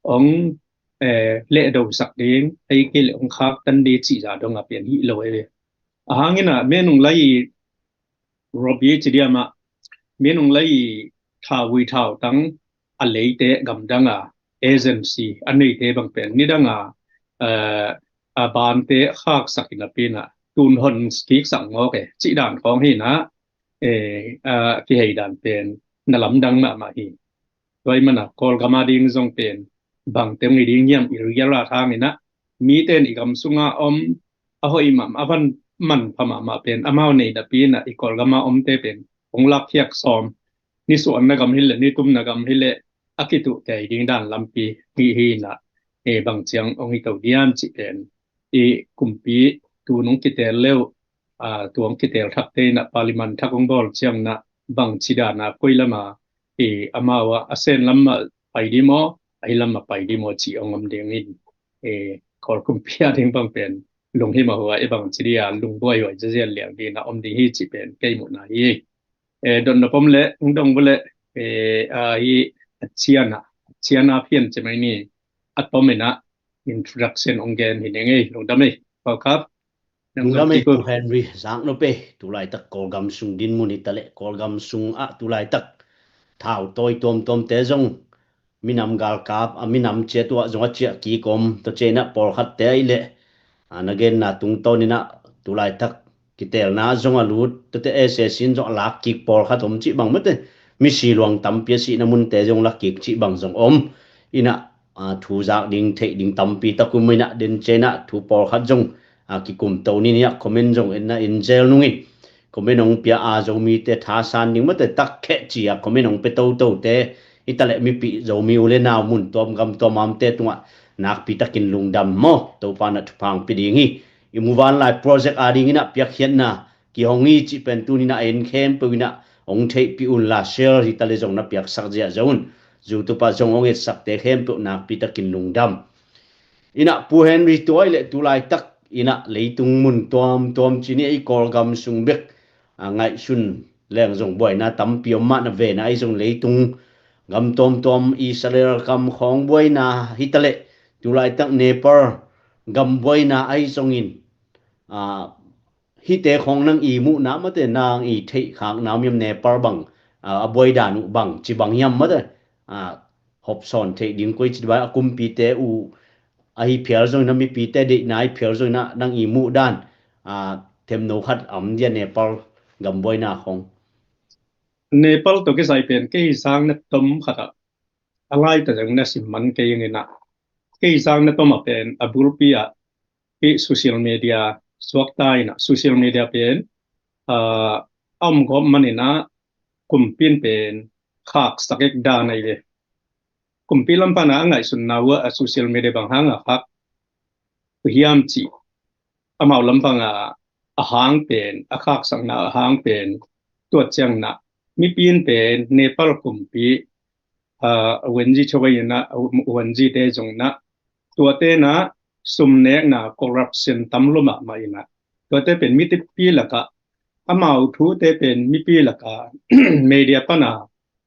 องเล่ดาวสักดิ้งไอ้เกลองคักตันเดจิจาดงอาเป็นฮิโลเอหางเงินะเมนองไรโรบีจีเดียมาเมนองไรท้าวิท้าวตั้งอะไรเตะกำดังagency อันนี้เตะบางเป็นนี่ดังบานเตะข้ากสักนับปีน่ะตูนหนสกิกสั่งงอกจีด่านของฮีนะที่ให้ด่านเป็นนลำดังมาฮีโดยมันกอลกามาดิ้งจงเป็นบางเต็มดิ้งยามอิริยาราทางนี่นะมีเต็นอีกคำสุงาหอยมัมวันมันพม่ามาเป็นอามาในดับปีน่ะอีกอลกามาเตเป็นองลักเทียกซ้อมนี่ส่วนนักกำฮิเลนี่ตุ้มนักกำฮิเลอากิตุแต่ดิ้งด่านลำปีฮีนะบางเชียงองค์เก่าเดียมจีเป็นกุมปีตัวน้องกิเตลเลวตัวน้องกิเตลทักเตนะปาริมันทักองบอลเชียงนะบางชิดานะคุยละมาอามาวะอาเซนลำมาไปดีโมไอลำมาไปดีโมจีองค์เดียงนินขอกุมปีอาทิงบางเป็นลงที่มาหัวบางชิดาลุงบ่อยไว้จะเรียนเลี้ยงดีนะดีฮีจีเป็นใกล้หมดนะดนนปมเละดงเบลเชียนาเพียนจะไม่นี่อัตโนมัติ introduction องเกนเห็นยังไงลงดำไหมครับลงดำไหมคุณเฮนรี่สังโนเปตุไลตักกอลกัมซุงดินมุนิตะเละกอลกัมซุงตุไลตักท้าวตัวตอมเตจงมินำกาลกาบมินำเจตัวจงเจียกีกอมตัวเจนะปอลขัดเตยเละนักเกนนะตุงโตนี่นะตุไลตักกิเตลนะจงอลูดตัวเตเอสินจงลักกิกปอลขัดอมจีบังมัดมิสิลวงตั้มเปียสีน้ำมุนเตจงลักกิกจีบังจงอมอินะทูจากดิ้งเทดิ้งตั้มปีตะกุมินะเดินเจนะทูปอลขัดจงกิกุมตัวนี้เนี่ยคอมเมนต์จงอินเจลนุ่งคอมเมนต์องเปียจงมีเตท้าสันดิ้งมัดตักแค่จีคอมเมนต์องเปโตเตอิตาเลมีปีจงมีอุเลนามุนตัวกำตัวมามเตตัวนักปีตะกินลุงดำโมตัวปานัดพังปีดิ้งอิมูวันไลโปรเจกต์ดิ้งนะเปียกเขียนนะกี่ห้องนี้จีเป็นตัวนี้นะเอ็นเข้มปีนะองเทปีอุลลาเชลอิตาเลจงนะเปียกสักเจียจงจูตุปัจจงองเอสักเตเข้มปีนักปีตะกินลุงดำอินะผู้เฮนรี่ตัวไอเล็ตุไลตักอินะเลยตุงมุนตัวจีนี่ไอกอลกัมซุงเบกไงชุนแรงจงบ่อยนะตั้มปีอมานะเวนะไอจงเลยตุงกำตอมอิสราเอลกำของบ่อยนะฮิตาเลตุไลตักเนปาลกำบ่อยนะไอจงอินฮิตเตของนางอีมุนะมาเตนางอีเทขางน้ำยำเนปาลบังบ่อยดานุบังจีบังยำมาเตฮอบซอนเทดิ้งกุยจีบายกุมปีเตอูไอเพียร์จงน้ำมีปีเตเด็กนายเพียร์จงนะนางอีมุด้านเทมโนขัดเดียเนปาลกำบ่อยนะของเนปาลตัวก็ใส่เป็นกี่สร้างนัดต้มขัดอะไรแต่ยังน่าสิมันกี่ยังไงนะกี่สร้างนัดต้มเป็นอับุรุปีอะที่โซเชียลมีเดียสวักได้นะโซเชียลมีเดียเป็นก็มันนะกุมปีนเป็นขากสักเอกดานไอเลยกุมปีลำปานะไงสุนนาวะโซเชียลมีเดียบางห้างอะครับพยายามจีมาลำปางหางเป็นขากสังนาหางเป็นตัวเจียงนะมีปีนเป็นเนปาลกุมปีวันจีช่วยนะวันจีเดจงนะตัวเตนะสมเนกนะคอร์รัปชันตั้มลมาไม่นะตัวเตเป็นมิติปีละกะมาทูเตเป็นมิปีละกะเมีเดียปนะ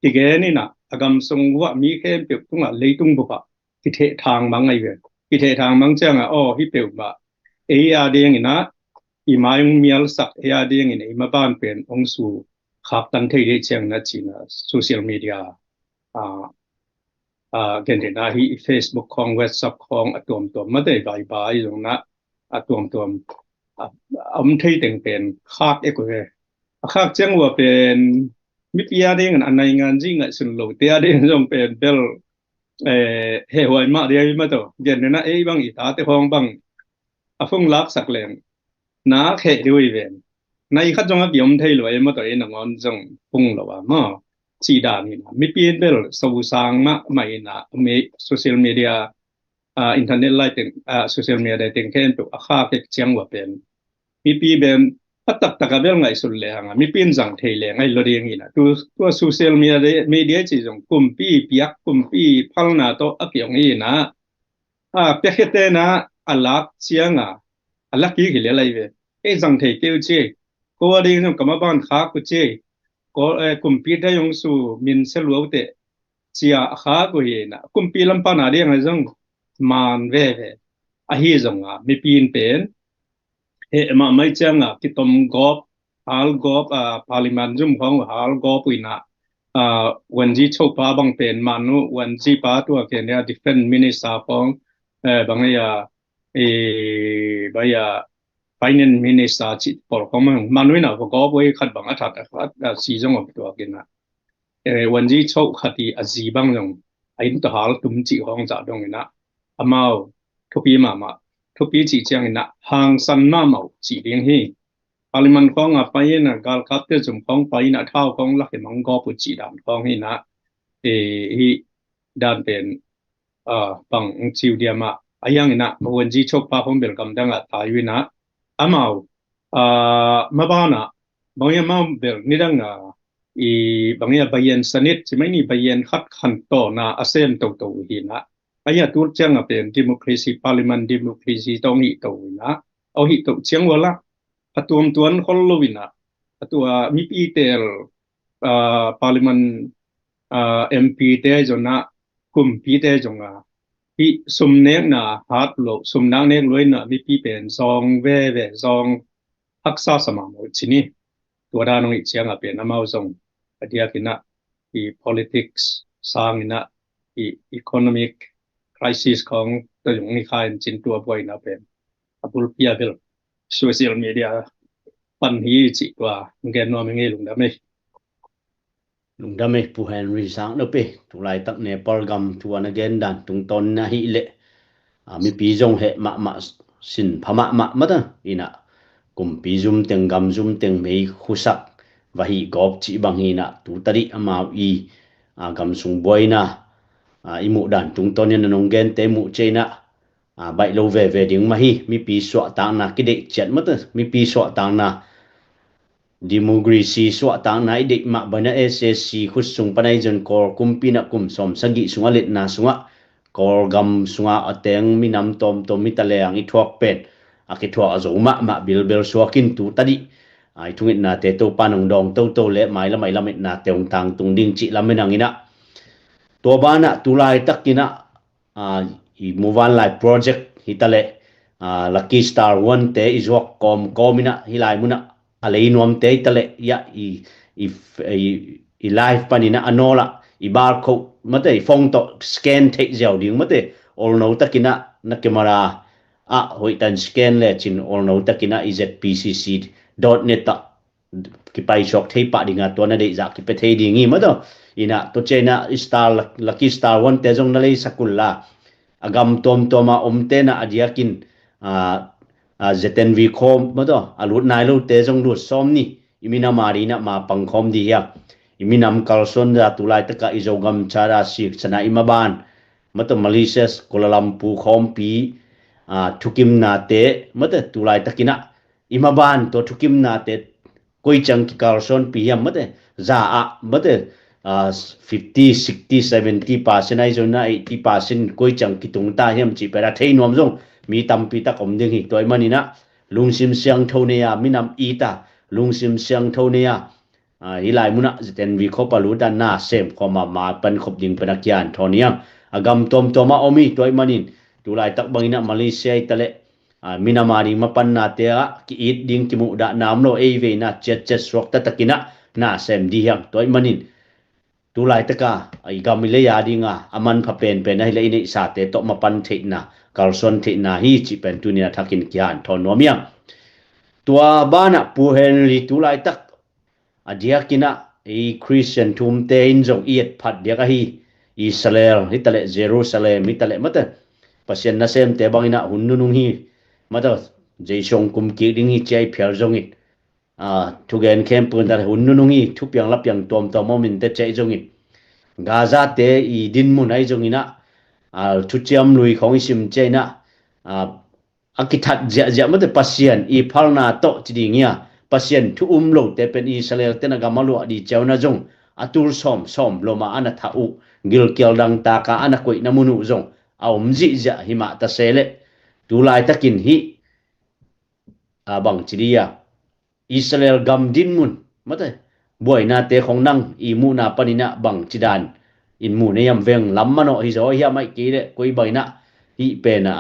ที่แกนี่นะอากำทรงว่ามีแค่เปียกตรงเลยตรงบุปผาที่เททางบางไงเว้ยที่เททางบางเจ้าฮิเปียกบ่เดียงนะอีมายังมีอะไรสักเดียงนี่มาบ้านเป็นองสูขับตันเทเดเชียงนะจีนะโซเชียลมีเดียกันเดนะฮีเฟซบุ๊กของเว็บซับของตัวไม่ได้ใบตรงนะตัวเทเต็งเป็นขับเอกเลยขับเจ้าว่าเป็นมิตรยาเด้งอันในงานจริงอ่ะสุนโลเตียเด้งจงเป็นเบล he huai ma dia ma to gen na e bang ita te hong bang a phong lak sak leng na khe diwi ven na i khat jong a biom thei lo e ma to e na ngon jong pung lo wa ma chi da ni na mi pin bel so sang ma mai na me social media internet light social media teng ken to a kha ke chiang wa pen mi pi ben patak taka bel ngai sul le hanga mi pin jang thei le ngai lo ding ina tu social media chi jong kum pi piak kum pi phal na to akyong ina pe khete na alak chianga alak ki hile lai ve e jang thei keu che ko ding no kama ban kha ku che ko kum pi da yong su min se luau te chia kha ko hi na kum pi lam pa na de ngai jong man ve ve a hi jong mi pin pen he ma mai changa ki tom gop hal gop parliament jum khong hal gop ina wan ji chou pa bang pen manu wan ji pa tu ke ne defense minister khong bang ya ba ya finance minister chi por khong manu na ko gop we khat bang athat khat si jong of tu ke na wan ji chou khati azi bang jong ain to hal tum chi khong za dong ina amao thupi maทุปีจีเจียงนะหางสันมาเมาจีเลียงฮีปริมาณของไปนะกาลคับเตจุ่มของไปนะเท่าของลักเห็นมังกอปุจีดำของฮีนะฮีด้านเป็นบังจิวเดียมาอายังนะวันจีชกป้าของเบลกำดังตายวินะอามามาบ้านะบางอย่างมาเบลนี่ดังบางอย่างใบยันสนิทใช่ไหมนี่ใบยันคัดขันต่อนะอาเซมตัวฮีนะayah tu cang apa yang demokrasi parlimen demokrasi tong itu ina au itu cang wala atuam tuan kollo ina atua mipi tel parlimen MP te jona kumpi te jonga hi sumnek na hat lo sumnang nek loi na mipi pen song ve song haksa sama mo chini tua nong i cang apa na mau song dia kena i politics sang ina i economic crisis ของตัวอย่างนี้ค่ะจินตัวบ่อยนะเป็นอัปเปียเบลโซเชียลมีเดียปัญหาจิตว่าเงินนอมงี้ลุงดำเมผู้เฮนรี่สังนเปทุไลตักเนปอลกัมทัวนักเกนดันตุงตอนนะฮิเลมีปีจงเหมาสินพม่ามาตั้งอินะกุมปีจุมเต็งกัมจุมเต็งไม่ขุสักว่าฮีกอบจีบังฮีนะตุตริอามากัมสุงบอยนะimu dan tung ton yan nong gen te mu chena bai lo ve ding ma hi mi pi swa tang na ki de chat mat mi pi swa tang na democracy swa tang na de ma bana ssc khusung panai jon kor kumpi na kum som sagi sunga let na sunga kor gam sunga ateng mi nam tom mi tale ang i thuak pen aki thua azo ma bil swakin tu tadi ai thungit na te to panong dong to le mai la na teong tang tung ding chi la menang inaตัวบ้านตุลาตักกินะมูวันไลฟ์โปรเจกต์ฮิตาเลLucky Star 1เตอิจวกคอมินะฮิไลมุนะอะไรนวมเตอิตาเลยะไลฟ์ปานินะอันโนละบาร์โค้ดมาเตฟงโตสแกนเทคเจ้าดิ่งมาเตออลโนตักกินะนักเกมาราหอยตันสแกนเลยจินออลโนตักกินะ izpcc.net ตะกิไปช็อกเทปะดิ่งตัวนั้นเดจากกิไปเทดิ่งงี้มาเตina to chena star lucky star 1 te jong nalei sakulla agam tom omte na adiakin ZNV khom modo alut nai lo te jong lu somni imina marina ma pangkhom di ya iminam kalson da tulai taka izogam chara sik chana imaban mato Malaysia Kuala Lumpur khom pi thukim na te mato tulai takina imaban to thukim na te koi chang ki kalson pi yam mato za mato 50, 60, 70% ai zona 80% koi chang kitung ta hiam chi pera thei nom jong mi tampi ta kom ding hi toy manina lungsim siang thoneya minam ita lungsim siang thoneya hilai muna zeten vi khopalu dan na sem khoma ma pan khop ding penakyan thonia agam toma omi toy manin tulai tak bangina Malaysia itale minamari mapan na te ki it ding ki mu da namlo ave na chet swak ta takina na sem di hiam toy manin tulai taka ai gamile ya dinga aman phapen pen ai leini sa te to mapan theina kalson theina hi chi pen tunia thakin kyan thon nomia tua bana pu henry tulai tak adia kina e christian thum te in jong iet phat dia ka hi Israel hitale Jerusalem hitale mate pasien na sem te bangina hunnu nung hi mata jaisong kum ki ding hi chai phial jongit thu gen kem pun dar hunnu nung hi thu piang lap piang tom tom min te chai jongit Gaza te I din mun ai jongina thu chiam lui khong sim chai na akithat ja mate pasien I phalna to chidingia pasien thu lo te pen Israel te na gamalu di chawna jong atur som loma ana thau gil kial dang ta ka ana koi namunu jong aum ji ja hima ta sele tu lai takin hi bang chiria Israel gam din mun mate boy na te khong nang I mu na panina bang chidan in mu ne yam veng lam mano hi zo hi mai ki le koi bai na hi pe na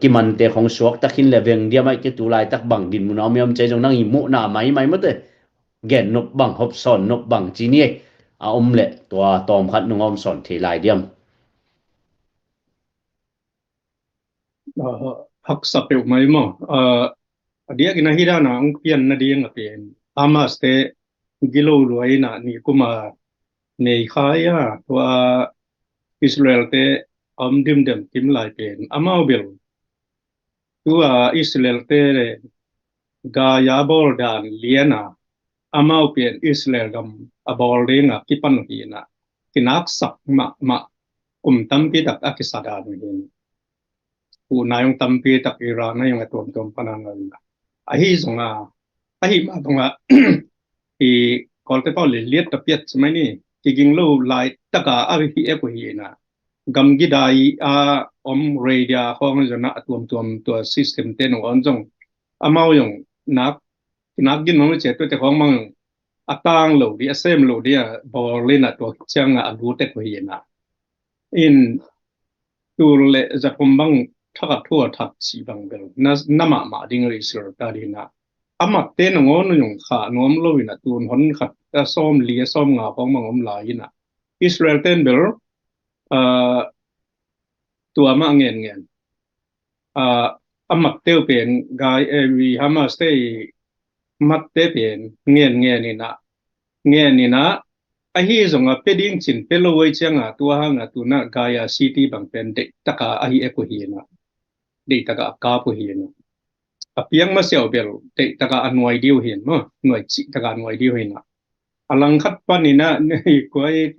kiman te khong suak takin le veng dia mai ke tu lai tak bang din mun am yam chai jong nang I mu na mai mate gen nop bang hop son nop bang chi ni le tua tom khat nung om son thì lại diam hak sapeu mai mo dia kina hira na ang pian na dia ngapen Hamas te gilo luai na ni kuma nei khaya tua Israel te dim tim lai pen amau bil tua Israel te ga ya bol dan liana amau pen Israel gam abol ringa kipan hi na kinak sak ma tam pi tak akisada ni na yung tampi tak Iran na yung atom panangal na ahi zonga ahi ma donga I kolte pa liet tapiat semani kiging lo lai taka ahi e ko hi na gam gidai om radio hong jona atom to system te no onjong amao yung nak gin mo che to te hong mang atang lo di asem lo dia borlin to chang alu te ko hi na in turle jakumbang thaka thua thak chi bang bel nama ma ding ri sur ta dina amak te no ngon yung kha nom lo ina tun hon khat ta som li som nga pong mangom la ina Israel ten bel tua ma ngen amak te pen gai wi Hamas te mat te pen ngen ni na ahi zonga peding chin pelowai changa tua hanga tuna Gaza city bang pen de taka ahi eko hi na de taka ka po hi na apiang ma sel bel de taka anwai diu hin mo noi chi taka anwai diu hin na alang khat panina nei koi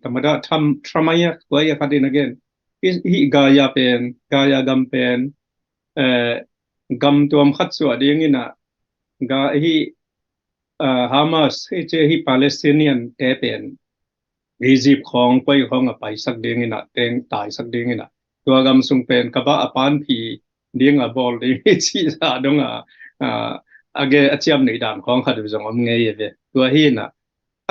tamada tramaya koi kadin again hi Gaza gam pen gam tuam khat so ading ina ga hi Hamas hi Palestinian te pen Egypt khong pai khong pai sak ding ina teng tai sak ding ina tua gam sung pen kaba apan phi ding a bol ding chi sa dong age achiam nei dan khong khat jong om nge ye tua hi na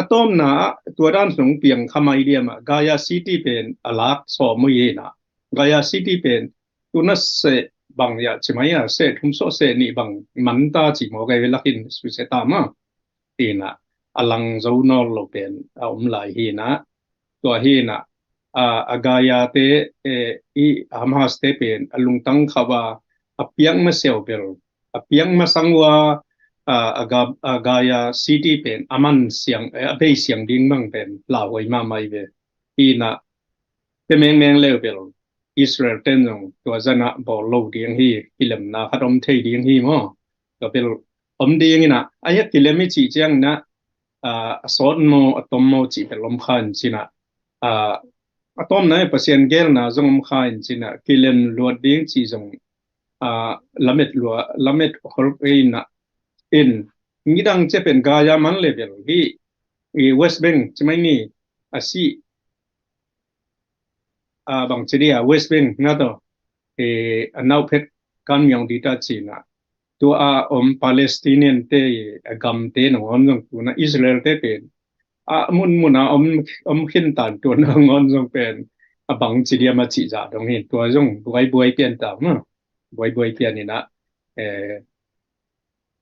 atom na tua dan sung piang khamai dia ma Gaza city pen alak so mo ye na Gaza city pen tuna se bang ya chimaya se thum so se ni bang man ta chi mo ga lakin su se ta ma tina alang zo no lo pen lai hi na to hi na agaya te I Hamas te pen alung tang khawa apiang ma sel bel apiang ma sangwa agaya city pen aman siang be siang ding mang pen la hoi ma mai be hi na te meng le bel Israel ten jong to zana bol lo ding hi ilem na khatom thei ding hi mo to bel om ding ina ayat kilemi chi chang na asot mo atom mo chi pelom khan china atom na pasien gel na zong khan china kilem luat ding chi zong lamet hol na in ngidang che pen Gaza man level hi West Bank chimai ni asi bang chiria West Bank na to anau phet kan myong di ta china tua Palestinian te gam te no on jong tuna Israel te pen mun om khin tan tu na ngon jong pen bang chiria ma chi za dong hin tua jong buai pian ta ma buai pian ni na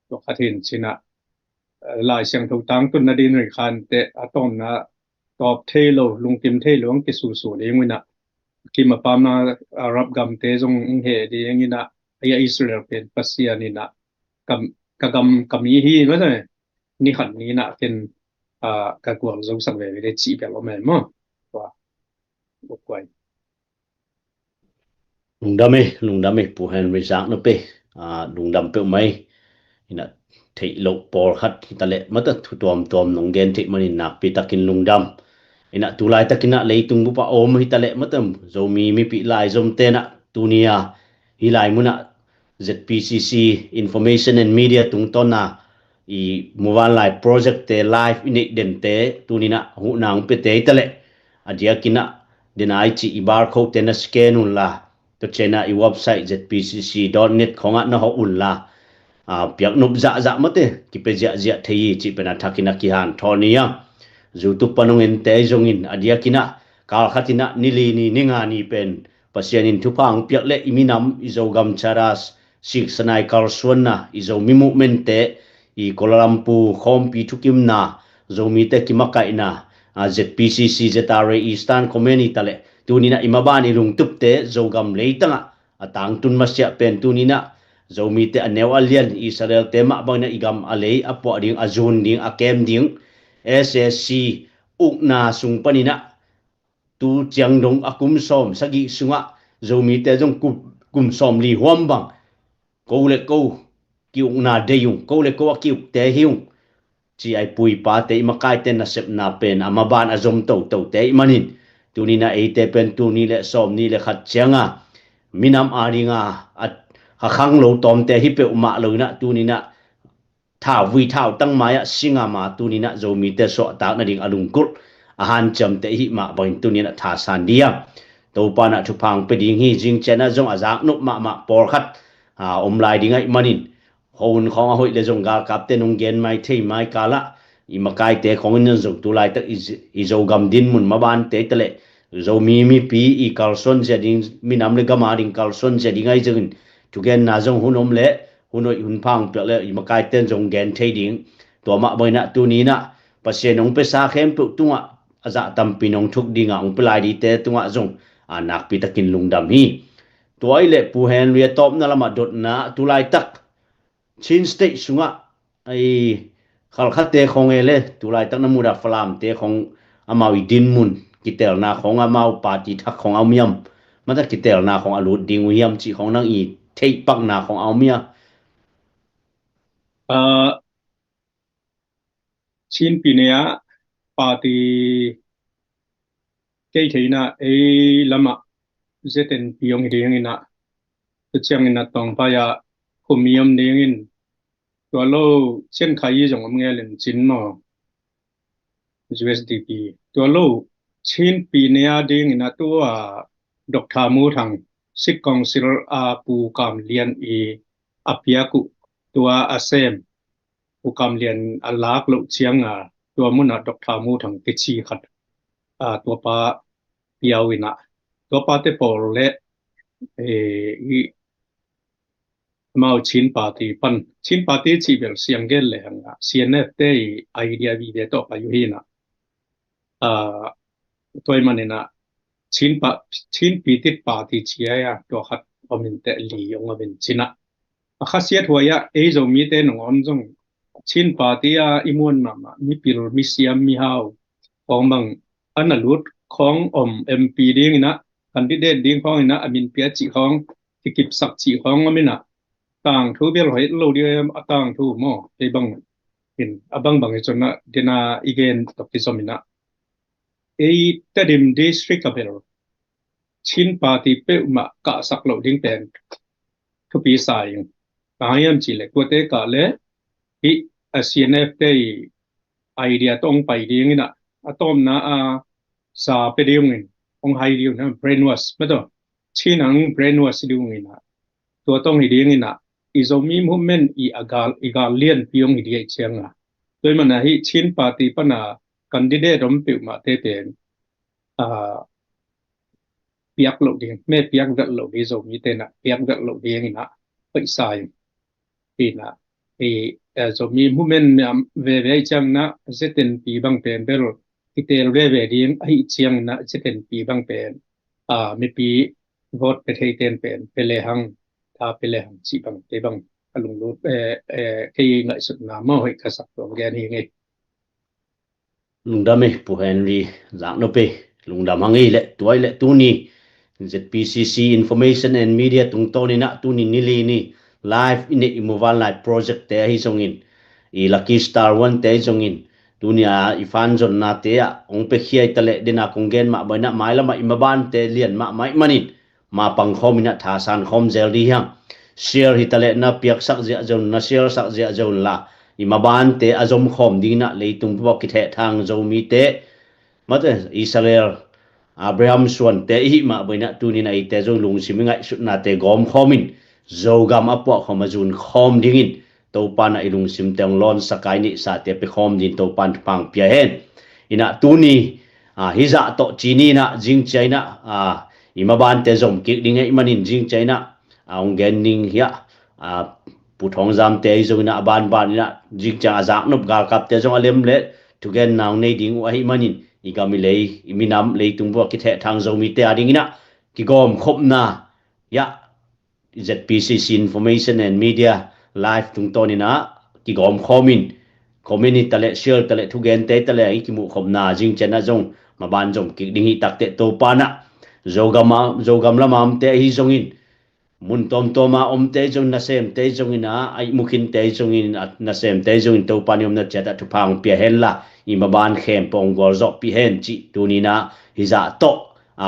to khathin china lai siang tho tang tun na din ri khan te atom na top thelo lungkim thelong ki su de ngina kima pamna Arab gam te jong he de ngina ya Israel pen pasia ni na kam hi ma ne ni khan ni na ken ka kwal zo sang ve de chi pe lo me mo wa bộ quay lùng đam pu Henry giang nó pe lùng đam pe mai ina thei lo por khat ta le mata thu tom nong gen thei mani nak pi takin lùng đam ina tulai takina leitung bu pa om hi ta le matam zomi mi pi lai zom te na tunia hi lai muna ZPCC Information and Media tung tona i mobile live project te live ini den te tunina hu nang pe te ta le adia kina denai chi i barcode te na scan un la to chena i website zpcc.net khonga na ho un la piak nup za mate ki pe ja thei chi pe na thakina ki han thonia YouTube panungin te zongin adia kina kal khatina nili ni ninga ni pen pasianin thupang piak le iminam izogam charas sik sanai kalsuan na izo mi movement te i Kuala Lumpur khompi thukim na zomi te kimakai na ZPCC ZRA Eastern Community tale tunina imabani lung tup te zogam leitanga atang tun masya pen tunina zomi te anew alian Israel te ma bangna igam alei apo ding azun ding akem ding SSC ukna sung panina tu chiang dong akum som sagi sunga zomi te jong kum som li huam bang ko le ko ki ukna de yung ko le ko ki te hiung chi ai pui pa te makai te na sep na pen amaban azom to te manin tunina e te pen tu ni le som ni le khat chianga minam aringa at ha khang lo tom te hi pe uma lo na tunina thảo vui thảo tăng maya singa ma tunina zomi te so ta na ding alung kul ahan cham te hi ma bain tunina tha san dia to pa na thu phang pe ding hi jing chena jong azak no ma por khat lai ding ai manin hon khong a hoi le jong gal kap te nong gen mai thei mai kala i makai te khong in jong tu lai tak i zo gam din mun ma ban te tele zo mi pi i kalson je ding minam le gama ding kalson je ding ai jeng tu gen na jong hunom le hunoi hun phang pe le i makai ten jong gen thei ding to ma boina tu ni na pasien nong pe sa khem pu tunga aza tam pinong thuk dinga ong pelai di te tunga jong anak pi takin lungdam hi toy le pu hen ria top na lama dot na tu lai tak chin state sunga ai khal khate khong ele tu lai tak na mura flam te khong amawi din mun kitel na khong amau party thak khong amiam mata kitel na khong alu ding hiam chi khong nang i thei pak na khong amia chin pinea party cái thế na e lama zeten piong ding ina tu chiang ina tong pa ya khumiam ding in to lo chen khai jong am nge len chin mo USDP to lo chin pinea ding ina to Dr. Mu thang sik kong sil a pu kam lian e apia ku to asem pu kam lian alak lo chiang to mun Dr. Mu thang ke chi khat to pa piawina to pa te por le i mau chin party chin party chi bel siang gel le hanga CNF te idea vi de to pa yu hina toy manena chin pitit party chia ya to khat omin te li yong ben china khasiat huaya e zo mi te nong jong chin party imun mama mi pil mi siam mi hau ong bang analut khong MP ding na candidate ding khong ina amin pia chi khong ki kip sak chi khong amina tang thu bel hoi lo dia tang thu mo e bang in abang bang chona dina igen topi somina e tadim district abel chin party pe ma ka sak lo ding pen thu pi sai ayam chi le ko te ka le hi CNF te idea tong pai ding ina atom na sa pe ding in ong hai ding na brainwash ma to chinang brainwash ding ina to tong hi ding ina izomi movement igal lian piong hi dia chianga toy mana hi chin party pana candidate rom pi ma te pen piak lo ding me piak gat lo di zo mi te na piak gat lo ding ina pai sai ina zo mi movement ve chang na zeten pi bang pen bel kitel ve ding ai chiang na zeten pi bang pen mi pi vote pe thei ten pen pele hang ta pele hang chi bang te bang alung lu ke ngai sut na mo hoi ka sak to gen hi ngai lungdam pu Henry giang no pe lungdam hangi le tuai le tuni ZPCC Information and Media tungtoni na tuni nili ni live ini mobile live project te hi songin I Lucky Star One te songin dunia ifan zon na te a ong pe khiai tale dina kongen ma baina mai lama imaban te lian ma mai manin ma pang khom ina tha san khom zel di hang share hi tale na piak sak zia zon na share sak zia zon la imaban te azom khom dina leitung bo ki the thang zo mi te mate Israel Abraham suan te hi ma baina tunin ai te zo lung simingai sut na te gom khomin zo gam apwa khomajun khom dingin to pan ai lung sim teng lon sakai ni sa te pe khom din to pan pang pia hen ina tuni hiza to chini na jing china imaban te zom ki ding ai manin jing china ong gen ning hia pu thong jam te zo na ban ban ina jing cha azak nop ga kap te zo alem le tu gen naw nei ding wa hi manin igami lei iminam lei tungbo ki the thang zo mi te ading ina ki gom khop na ya ZPCC Information and Media live tungtoni na ki gom khomin community tale share tale thu gen te tale ai ki mu khom na jing chena jong ma ban jong ki ding hi tak te to pana zogam lamam te hi jongin mun tom toma om te jong na sem te jong ina ai mukhin te jong in na sem te jong to paniom na chata thu phang pia hen la I ma ban khem pong gor zok pi hen chi tunina hi za to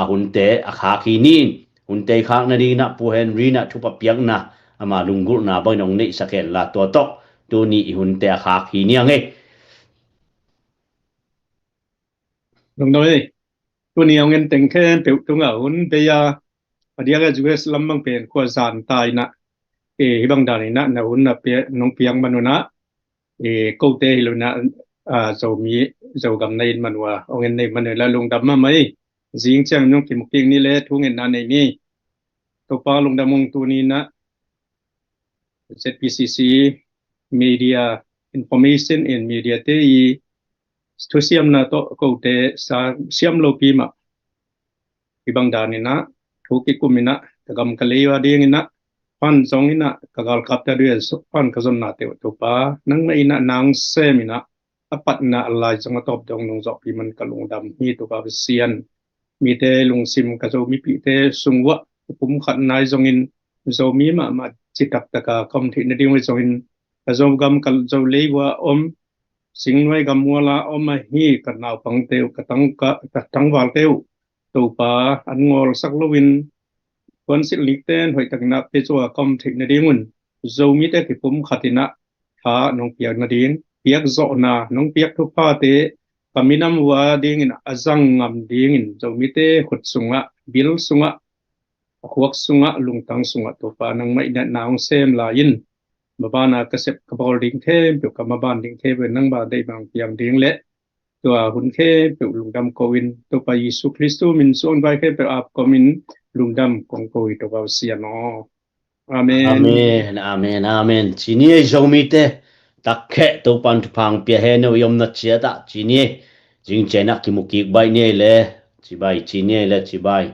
hun te a kha ki nin hun te khang na ri na pu hen ri na thu pa piang na ama lunggur na boy nong nei saken la to to tu ni hun te kha khi ni ange Long doi tu ni ông en teng khen pe tung a hun pe ya adia ga jues lam bang pen ko zan tai na hi bang da ni na hun na pe nong piang manuna ko te hi na zo mi zo gam nei manwa ông en nei man la lung dam ma mai jing chang nong ki muking ni le thung en na nei ni to pa lung dam mong tu ni na ZPCC Media Information and Media te I thu siam na to ko te sa siam lo pi ma ibang da ni na thu ki kumina kagam kalewa ding ina pan song ina kagal kap ta due so pan kazon na te to pa nang na ina nang semina apat na alai jang top dong nong zo pi man kalung dam hi to ka sian mi te lung sim ka zo mi pi te sungwa pum khat nai jong in zo mi ma chitap ta ka kom thi na ding we jong in ka zo gam kal zo lewa om sing noi gam wala om hi ka naw pang teu ka tang wal teu to pa an ngol sak lovin kon sit lik ten hoi tak na pe cho kom thi na dingun zo mi te ki pum khatina tha nong piak na ding piak zo na nong piak thu pa te kaminam wa ding in azang ngam ding in zo mi te khut sunga bil sunga huak sunga lungtang sunga to pa nang mai na naung sem la in mabana kasep kabol ding the pe kamaban ding the be nang ba dei bang piang ding le to hun khe pe lungdam kowin to pa Yesu Kristo min son vai khe pe ap komin lungdam kong koi to ba sia no amen amen amen amen chini ai zo mi te takhe to pan phang pia he no yom na chia da chini jing chena ki mu ki bai ne le chi bai chini le chi bai